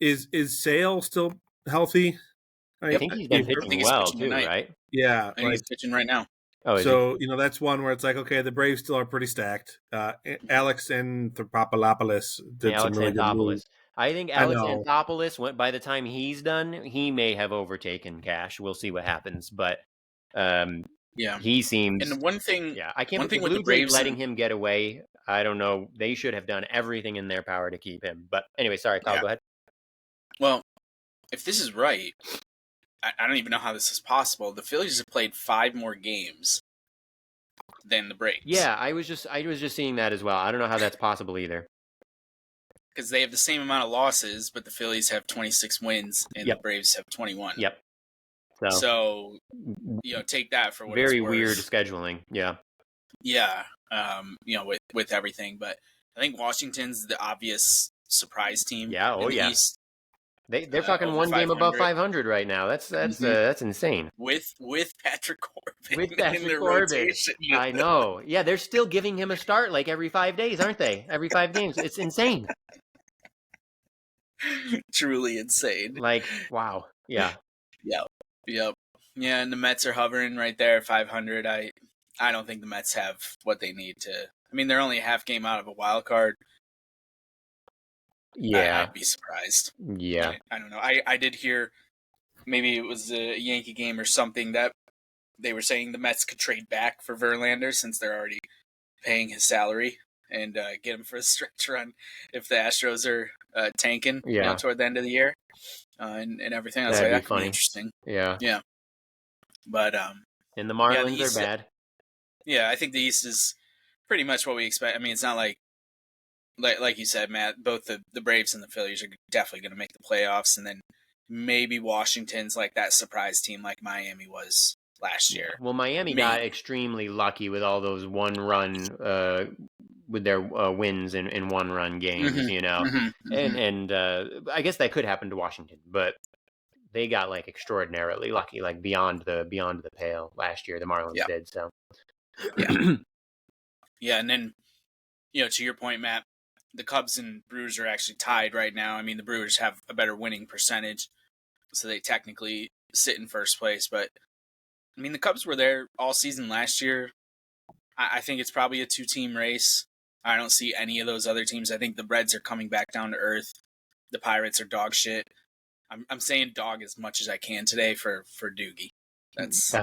Is Sale still healthy? I think he's been pitching well too, right? Yeah, I think he's pitching right now. Oh, so that's one where it's like, okay, the Braves still are pretty stacked. Alex Anthopoulos did some really good moves. I think Alex Anthopoulos went. By the time he's done, he may have overtaken Cash. We'll see what happens, but he seems. And one thing, I can't believe the Blue Jays letting him get away. I don't know. They should have done everything in their power to keep him. But anyway, sorry, Kyle, go ahead. Well, if this is right, I don't even know how this is possible. The Phillies have played 5 more games than the Braves. Yeah, I was just seeing that as well. I don't know how that's possible either. Because they have the same amount of losses, but the Phillies have 26 wins and the Braves have 21. Yep. So take that for what very it's worth. Weird scheduling. Yeah. Yeah. With everything, but I think Washington's the obvious surprise team. Yeah. Oh, yeah. East. They're talking one game above 500 right now. That's insane. With Patrick Corbin. With Patrick Corbin. I know. Yeah, they're still giving him a start like every 5 days, aren't they? Every 5 games. It's insane. Truly insane. Like, wow. Yeah. Yep. Yeah, and the Mets are hovering right there at 500. I don't think the Mets have what they need to. I mean, they're only a half game out of a wild card. Yeah. I'd be surprised. Yeah. I don't know. I did hear maybe it was a Yankee game or something that they were saying the Mets could trade back for Verlander since they're already paying his salary and get him for a stretch run if the Astros are tanking toward the end of the year and everything. I was like, that could be interesting. Yeah. Yeah. But and the Marlins are bad. Yeah, I think the East is pretty much what we expect. I mean, it's not like you said, Matt, both the Braves and the Phillies are definitely going to make the playoffs, and then maybe Washington's like that surprise team like Miami was last year. Well, Miami got extremely lucky with all those one-run with their wins in one-run games, and I guess that could happen to Washington, but they got like extraordinarily lucky, like beyond the pale last year. The Marlins did so. Yeah, and then to your point, Matt, the Cubs and Brewers are actually tied right now. I mean, the Brewers have a better winning percentage, so they technically sit in first place. But I mean, the Cubs were there all season last year. I think it's probably a 2-team race. I don't see any of those other teams. I think the Reds are coming back down to earth. The Pirates are dog shit. I'm saying dog as much as I can today for Doogie. That's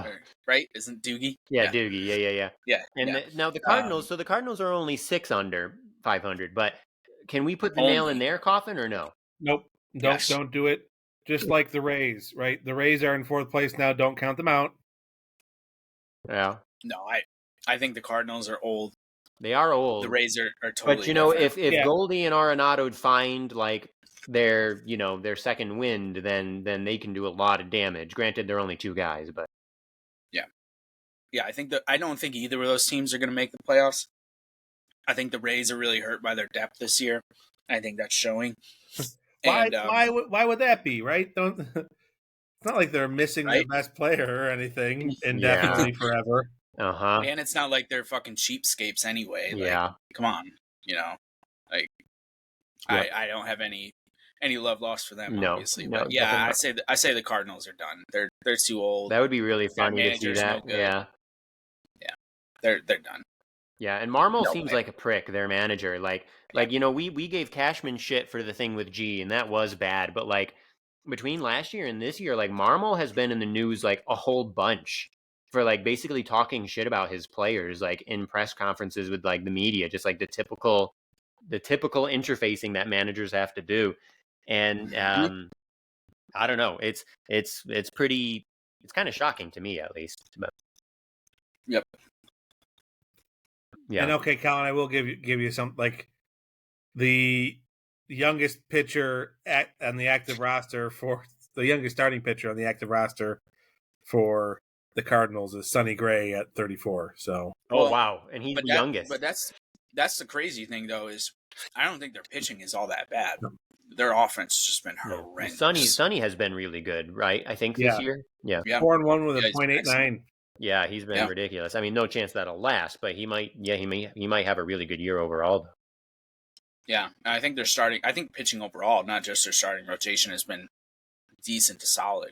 right, isn't Doogie? Yeah, Doogie. Yeah. And now the Cardinals. So the Cardinals are only 6 under 500. But can we put the nail in their coffin or no? Nope. Don't do it. Just like the Rays, right? The Rays are in 4th place now. Don't count them out. Yeah. No, I think the Cardinals are old. They are old. The Rays are totally. But if Goldie and Arenado find like their second wind, then they can do a lot of damage. Granted, they're only 2 guys, but yeah, I don't think either of those teams are going to make the playoffs. I think the Rays are really hurt by their depth this year. I think that's showing. Why would that be, right? It's not like they're missing their best player or anything indefinitely forever. And it's not like they're fucking cheapskates anyway. Like, come on, I don't have any love lost for them, obviously. No, but yeah, I say the Cardinals are done. They're too old. That would be really funny to see that. Yeah, they're done. Yeah, and Marmol seems like a prick, their manager. We gave Cashman shit for the thing with G, and that was bad. But like between last year and this year, like Marmol has been in the news like a whole bunch for like basically talking shit about his players, like in press conferences with like the media, just like the typical interfacing that managers have to do. And I don't know, it's pretty, it's kind of shocking to me at least. But yep. Yeah. And okay, Colin, I will give you some like the youngest pitcher on the active roster for the youngest starting pitcher on the active roster for the Cardinals is Sonny Gray at 34. So, wow, and he's but the youngest. But that's the crazy thing though is I don't think their pitching is all that bad. Their offense has just been horrendous. Sonny has been really good, right? I think this year. Yeah. 4-1 with a .89. Yeah, he's been ridiculous. I mean, no chance that'll last, but he might have a really good year overall. Yeah, I think I think pitching overall, not just their starting rotation, has been decent to solid.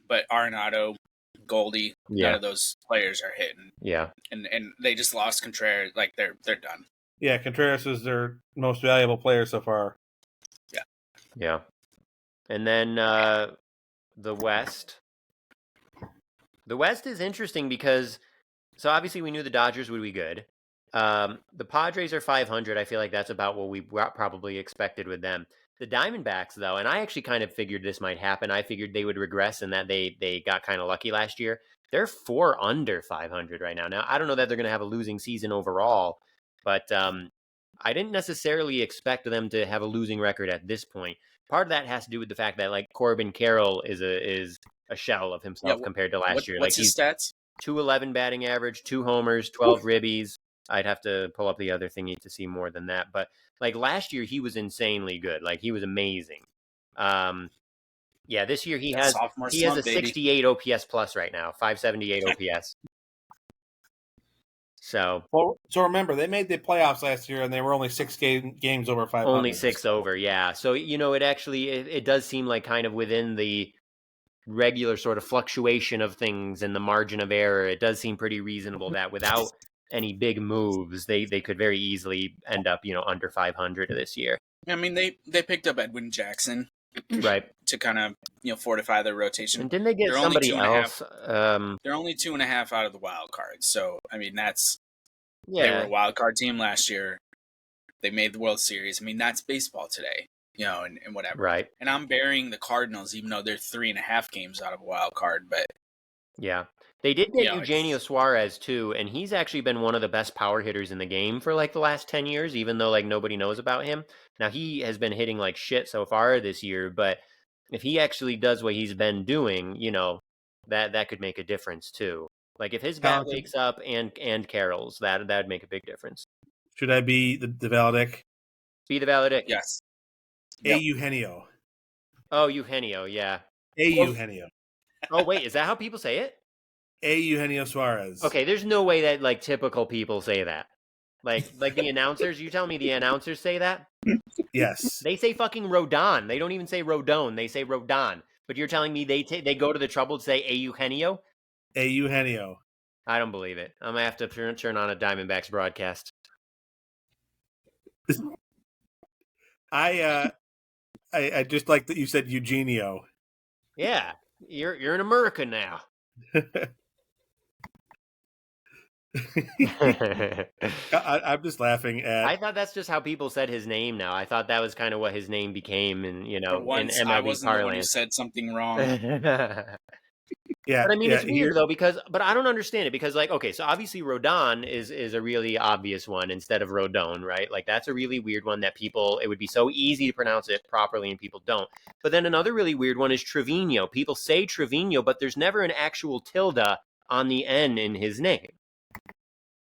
But Arenado, Goldie, none of those players are hitting. Yeah, and they just lost Contreras. Like they're done. Yeah, Contreras is their most valuable player so far. Yeah, and then the West. The West is interesting because, so obviously we knew the Dodgers would be good. The Padres are 500. I feel like that's about what we probably expected with them. The Diamondbacks, though, and I actually kind of figured this might happen. I figured they would regress and that they got kind of lucky last year. They're 4 under 500 right now. Now, I don't know that they're going to have a losing season overall, but I didn't necessarily expect them to have a losing record at this point. Part of that has to do with the fact that like Corbin Carroll is a shell of himself compared to last year. What's his stats? 211 batting average, 2 homers, 12 ribbies. I'd have to pull up the other thingy to see more than that. But like last year, he was insanely good. Like he was amazing. This year he has a 68 OPS plus right now, 578 OPS. So remember, they made the playoffs last year, and they were only 6 games over 500. Only 6 over, yeah. So it actually it does seem like kind of within the regular sort of fluctuation of things and the margin of error. It does seem pretty reasonable that without any big moves, they could very easily end up under 500 this year. I mean, they picked up Edwin Jackson, right, to kind of fortify their rotation. And didn't they get somebody else? They're only 2.5 out of the wild card. So I mean, they were a wild card team last year. They made the World Series. I mean, that's baseball today, and whatever. Right. And I'm burying the Cardinals, even though they're 3.5 games out of a wild card. But yeah, they did get Eugenio Suarez too, and he's actually been one of the best power hitters in the game for like the last 10 years, even though like nobody knows about him. Now he has been hitting like shit so far this year, but if he actually does what he's been doing, that could make a difference too. Like if his bat wakes up and Carroll's, that'd make a big difference. Should I be the Valadic? Be the Valadic. Yes. Eugenio. Oh, Eugenio, yeah. Eugenio. Oh, wait, is that how people say it? Eugenio Suarez. Okay, there's no way that like typical people say that. Like the announcers, you tell me the announcers say that? Yes. They say fucking Rodon. They don't even say Rodon. They say Rodon. But you're telling me they go to the trouble to say Eugenio? Eugenio. I don't believe it. I'm going to have to turn on a Diamondbacks broadcast. I just like that you said Eugenio. Yeah, you're in America now. I'm just laughing at. I thought that's just how people said his name now. I thought that was kind of what his name became, and in MLB I wasn't the one who parlance. said something wrong. Yeah, but I mean, it's weird though but I don't understand it because like, okay, so obviously Rodon is a really obvious one instead of Rodon, right? Like that's a really weird one that it would be so easy to pronounce it properly and people don't. But then another really weird one is Trevino. People say Trevino, but there's never an actual tilde on the N in his name.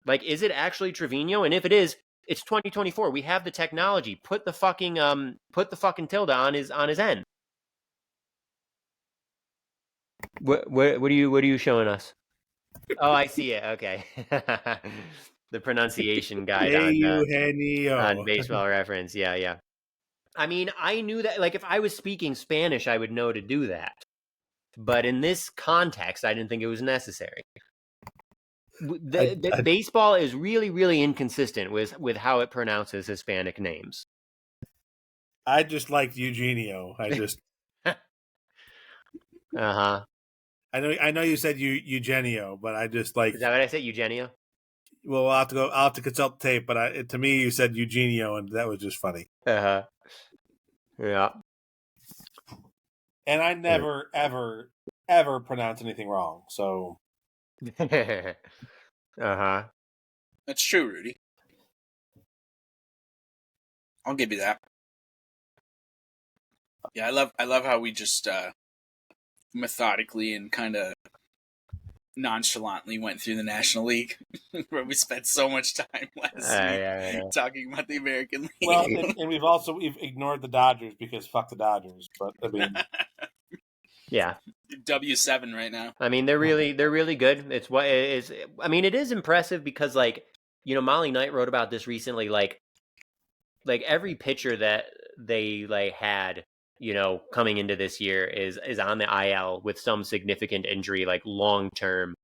Like, is it actually Trevino? And if it is, it's 2024. We have the technology. Put the fucking tilde on his N. What are you showing us? Oh, I see it. Okay. The pronunciation guide on Baseball Reference. Yeah. I mean, I knew that, like, if I was speaking Spanish, I would know to do that. But in this context, I didn't think it was necessary. Baseball is really, really inconsistent with how it pronounces Hispanic names. I just liked Eugenio. I just... Uh-huh. I know you said Eugenio, but I just like... Is that what I said, Eugenio? Well, I'll have to consult the tape, but to me, you said Eugenio, and that was just funny. Uh-huh. Yeah. And I never, ever, ever pronounce anything wrong, so... Uh-huh. That's true, Rudy. I'll give you that. Yeah, I love how we just methodically and kind of nonchalantly went through the National League, where we spent so much time last week talking about the American League. Well, and we've ignored the Dodgers because fuck the Dodgers. But I mean, yeah, W7 right now. I mean, they're really good. It's what it is. I mean, it is impressive because, like, you know, Molly Knight wrote about this recently. Like every pitcher that they like had, you know, coming into this year is on the IL with some significant injury, like long term.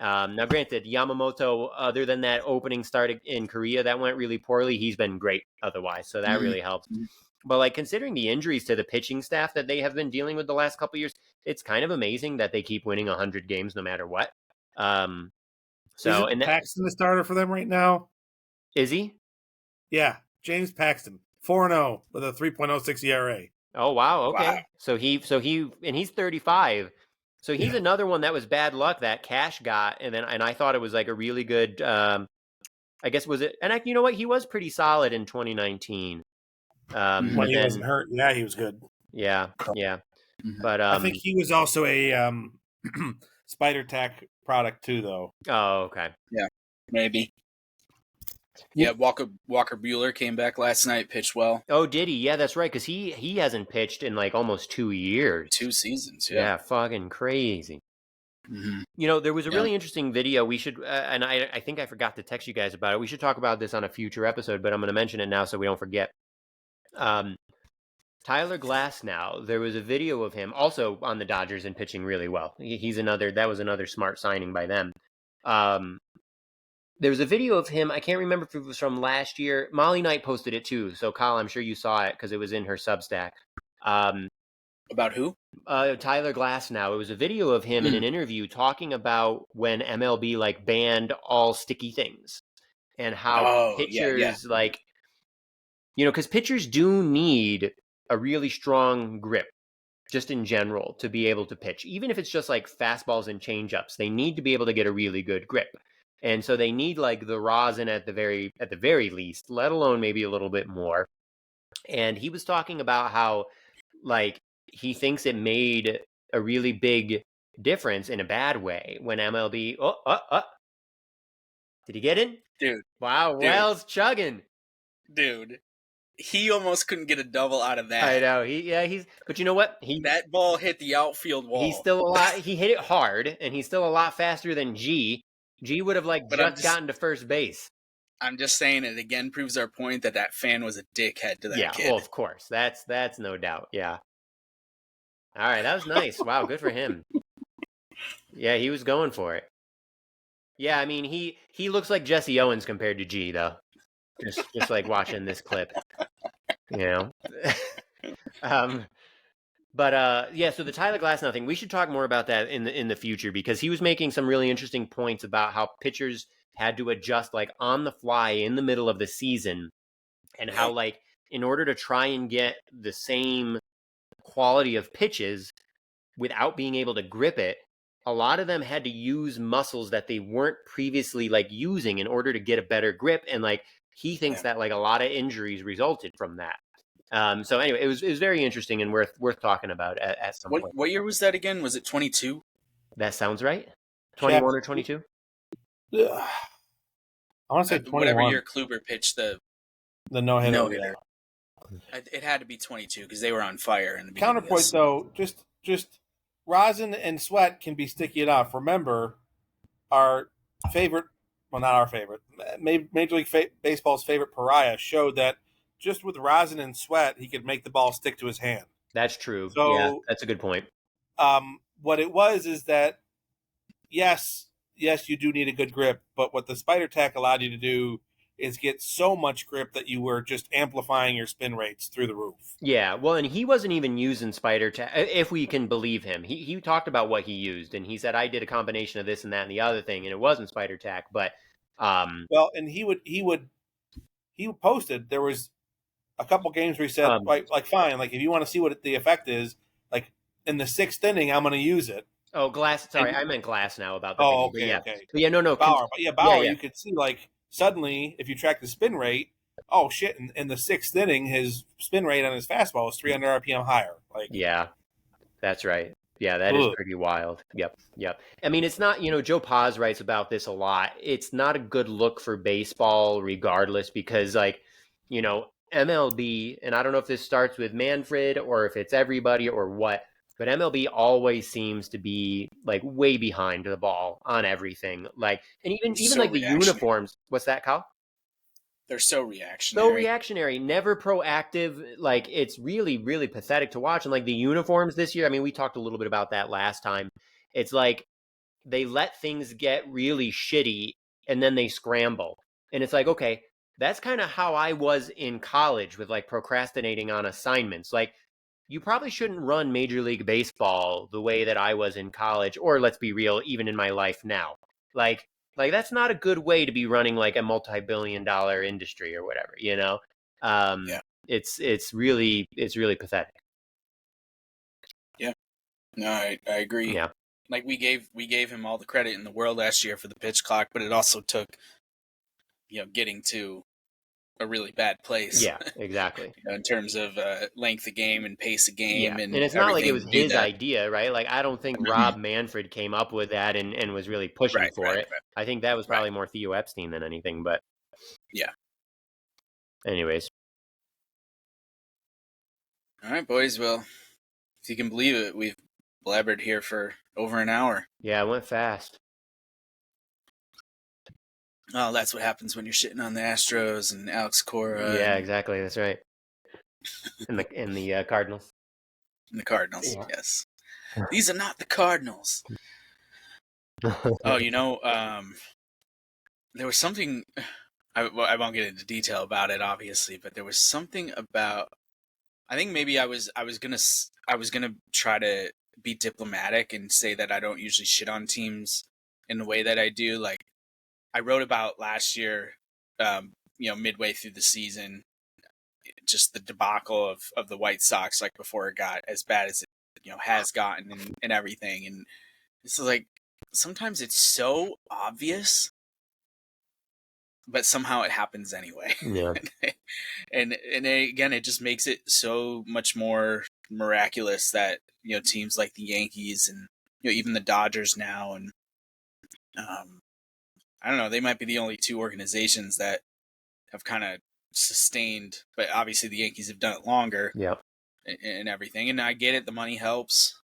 Now, granted, Yamamoto, other than that opening start in Korea that went really poorly, he's been great otherwise, so that really helps. But like considering the injuries to the pitching staff that they have been dealing with the last couple of years, it's kind of amazing that they keep winning 100 games no matter what. So isn't Paxton the starter for them right now? Is he? Yeah, James Paxton, 4-0 with a 3.06 ERA. Oh wow, okay. Wow. So he's 35. So he's another one that was bad luck that Cash got, and I thought it was like a really good. I guess was it? And you know what? He was pretty solid in 2019. When he wasn't hurt, yeah, he was good. Yeah. But I think he was also a Spider Tack product too, though. Oh, okay. Yeah, maybe. Yeah, Walker Buehler came back last night, pitched well. Oh, did he? Yeah, that's right. Because he hasn't pitched in like almost 2 years. 2 seasons. Yeah, fucking crazy. Mm-hmm. You know, there was a really interesting video. We should, and I think I forgot to text you guys about it. We should talk about this on a future episode, but I'm going to mention it now so we don't forget. Tyler Glasnow, there was a video of him also on the Dodgers and pitching really well. That was another smart signing by them. There was a video of him. I can't remember if it was from last year. Molly Knight posted it too. So, Kyle, I'm sure you saw it because it was in her Substack. About who? Tyler Glasnow. It was a video of him in an interview talking about when MLB like banned all sticky things and how pitchers like, you know, because pitchers do need a really strong grip just in general to be able to pitch. Even if it's just like fastballs and changeups, they need to be able to get a really good grip. And so they need like the rosin at the very least, let alone maybe a little bit more. And he was talking about how like he thinks it made a really big difference in a bad way when MLB. Did he get in? Dude. Wow, Wells chugging. Dude. He almost couldn't get a double out of that. I know. But you know what? That ball hit the outfield wall. He's still he hit it hard, and he's still a lot faster than G. G would have gotten to first base. I'm just saying it again proves our point that fan was a dickhead to that kid. Yeah, well, of course. That's no doubt. Yeah. All right, that was nice. Wow, good for him. Yeah, he was going for it. Yeah, I mean, he looks like Jesse Owens compared to G, though. Just like watching this clip, you know. But so the Tyler Glasnow thing, we should talk more about that in the future because he was making some really interesting points about how pitchers had to adjust like on the fly in the middle of the season, and how like in order to try and get the same quality of pitches without being able to grip it, a lot of them had to use muscles that they weren't previously like using in order to get a better grip, and like he thinks that like a lot of injuries resulted from that. So anyway, it was very interesting and worth talking about at some point. What year was that again? Was it 22? That sounds right. 21 or 22? I want to say 21. Whatever year Kluber pitched the no-hitter. No-hitter. It had to be 22 because they were on fire in the beginning. Counterpoint though, just rosin and sweat can be sticky enough. Remember, our favorite, well, not our favorite, Major League Baseball's favorite pariah showed that just with rosin and sweat, he could make the ball stick to his hand. That's true. So, yeah, that's a good point. What it was is that, yes, you do need a good grip, but what the Spider Tack allowed you to do is get so much grip that you were just amplifying your spin rates through the roof. Yeah, well, and he wasn't even using Spider Tack, if we can believe him. He talked about what he used, and he said, I did a combination of this and that and the other thing, and it wasn't Spider Tack, but... Well, and he posted, there was a couple games where he said, fine, like, if you want to see what the effect is, like, in the 6th inning, I'm going to use it. Oh, I meant Glasnow about the okay, thing. okay. But yeah, no. Bauer, you could see, like, suddenly, if you track the spin rate, oh shit! In the sixth inning, his spin rate on his fastball was 300 RPM higher. Like, yeah, that's right. Yeah, that is pretty wild. Yep. I mean, it's not, Joe Paz writes about this a lot. It's not a good look for baseball regardless because, like, MLB, and I don't know if this starts with Manfred or if it's everybody or what, but MLB always seems to be, like, way behind the ball on everything. Like, and even So like the reactionary. uniforms. What's that, Kyle? They're so reactionary. So reactionary, never proactive. Like, it's really, really pathetic to watch. And like the uniforms this year, I mean, we talked a little bit about that last time. It's like they let things get really shitty and then they scramble. And it's like, okay, that's kind of how I was in college with like procrastinating on assignments. Like, you probably shouldn't run Major League Baseball the way that I was in college, or let's be real, even in my life now. Like that's not a good way to be running like a multi-billion-dollar industry or whatever, Yeah. It's really pathetic. Yeah. No, I agree. Yeah. Like we gave him all the credit in the world last year for the pitch clock, but it also took getting to a really bad place. Yeah, exactly. In terms of length of game and pace of game, Yeah. and it's not like it was his that. idea, right? Like, I don't think Rob Manfred came up with that and was really pushing for it. Right. I think that was probably more Theo Epstein than anything, but yeah. Anyways. All right, boys. Well, if you can believe it, we've blabbered here for over an hour. Yeah, it went fast. Oh, that's what happens when you're shitting on the Astros and Alex Cora. Yeah, exactly. That's right. And the Cardinals. And the Cardinals, yes. These are not the Cardinals. Oh, there was something. I won't get into detail about it, obviously, but there was something about. I think maybe I was gonna try to be diplomatic and say that I don't usually shit on teams in the way that I do. Like, I wrote about last year, midway through the season, just the debacle of the White Sox, like before it got as bad as it has gotten and everything. And this is like, sometimes it's so obvious, but somehow it happens anyway. Yeah. and again, it just makes it so much more miraculous that teams like the Yankees and even the Dodgers now, and I don't know, they might be the only two organizations that have kind of sustained, but obviously the Yankees have done it longer. Yep. And everything. And I get it, the money helps,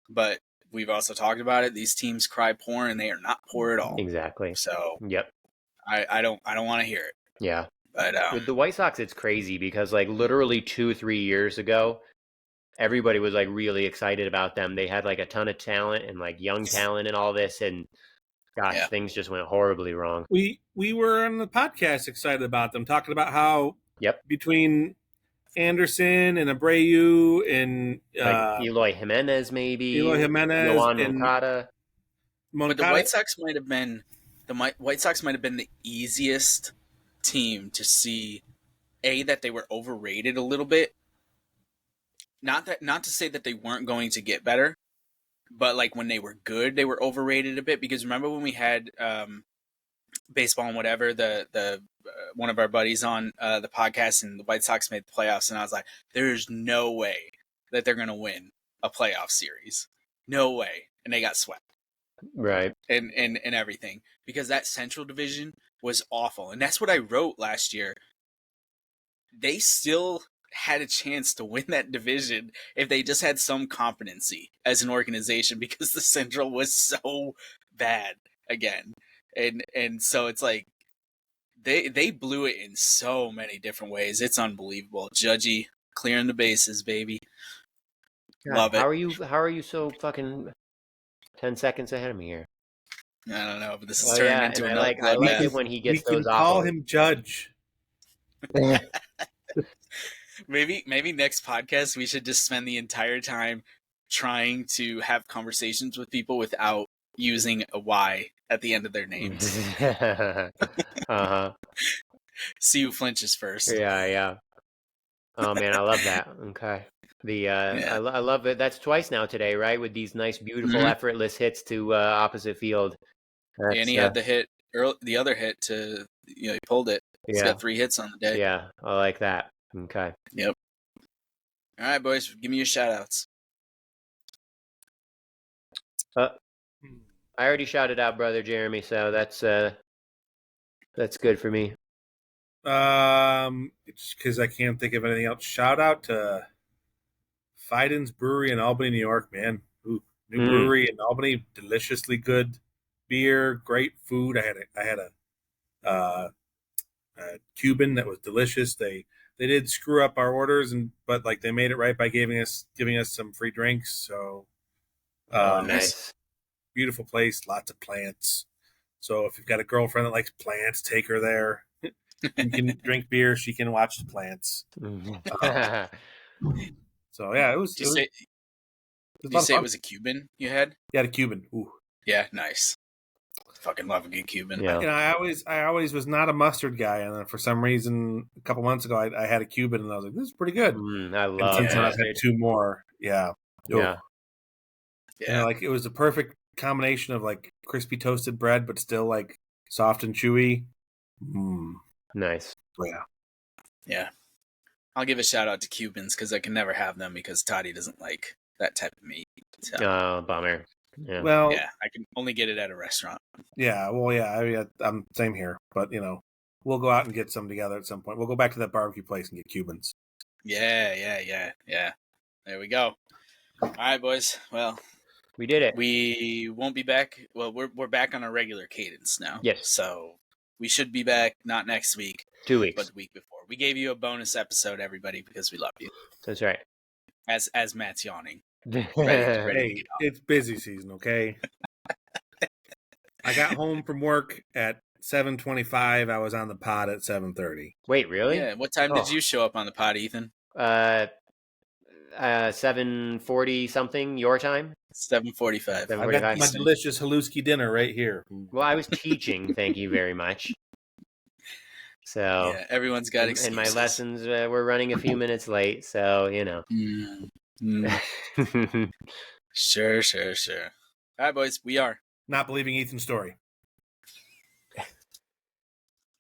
but we've also talked about it. These teams cry poor, and they are not poor at all. Exactly. So yep. I don't want to hear it. Yeah. But with the White Sox, it's crazy because like literally 2-3 years ago, everybody was like really excited about them. They had like a ton of talent and like young talent and all this, and gosh, things just went horribly wrong. We were on the podcast excited about them, talking about how between Anderson and Abreu and like Eloy Jimenez, maybe Yohan and Moncada. But the White Sox might have been the easiest team to see. That they were overrated a little bit. Not to say that they weren't going to get better, but like when they were good, they were overrated a bit. Because remember when we had baseball and whatever, the one of our buddies on the podcast, and the White Sox made the playoffs, and I was like, there's no way that they're going to win a playoff series. No way. And they got swept. Right. And everything. Because that Central Division was awful. And that's what I wrote last year. They still had a chance to win that division if they just had some competency as an organization, because the Central was so bad again. And so it's like they blew it in so many different ways. It's unbelievable. Judgy clearing the bases, baby. God, love it. How are you so fucking 10 seconds ahead of me here? I don't know, but this is turning into I like it when he gets those off. We can call him Judge. Maybe next podcast we should just spend the entire time trying to have conversations with people without using a Y at the end of their names. See who flinches first. Yeah. Oh man, I love that. Okay. I love it. That's twice now today, right? With these nice, beautiful, effortless hits to opposite field. And he had the hit, the other hit to he pulled it. He's got 3 hits on the day. Yeah, I like that. Okay. Yep. All right, boys, give me your shout-outs. I already shouted out Brother Jeremy, so that's good for me. It's because I can't think of anything else. Shout out to Fiden's Brewery in Albany, New York, man. Ooh, new brewery in Albany, deliciously good beer, great food. I had a Cuban that was delicious. They did screw up our orders, but like they made it right by giving us some free drinks. So, Nice. Beautiful place, lots of plants. So if you've got a girlfriend that likes plants, take her there. You can drink beer. She can watch the plants. So yeah, it was. Did you say it was a Cuban you had? Yeah, a Cuban. Ooh. Yeah, nice. Fucking love a good Cuban. Yeah. I always was not a mustard guy, and then for some reason, a couple months ago, I had a Cuban, and I was like, "This is pretty good." I love since then, I've mustard. had 2 more. Yeah. Yeah. Yeah, like it was a perfect combination of like crispy toasted bread, but still like soft and chewy. Nice. Yeah. Yeah. I'll give a shout out to Cubans because I can never have them because Toddy doesn't like that type of meat. So, Oh, bummer. Yeah. Well, yeah, I can only get it at a restaurant. yeah. Well, yeah. I'm same here, but we'll go out and get some together at some point. We'll go back to that barbecue place and get Cubans. Yeah. There we go. All right, boys. Well, we did it. We won't be back. Well, we're back on our regular cadence now. Yes. So we should be back not next week, 2 weeks, but the week before. We gave you a bonus episode, everybody, because we love you. That's right. As Matt's yawning. Hey, it's busy season, okay? I got home from work at 7:25. I was on the pod at 7:30. Wait, really? Yeah. What time did you show up on the pod, Ethan? 7:40 something your time. 7:45. I got my delicious Haluski dinner right here. Well, I was teaching. Thank you very much. So yeah, everyone's got excuses. And my lessons were running a few minutes late, so Sure. All right, boys, we are not believing Ethan's story.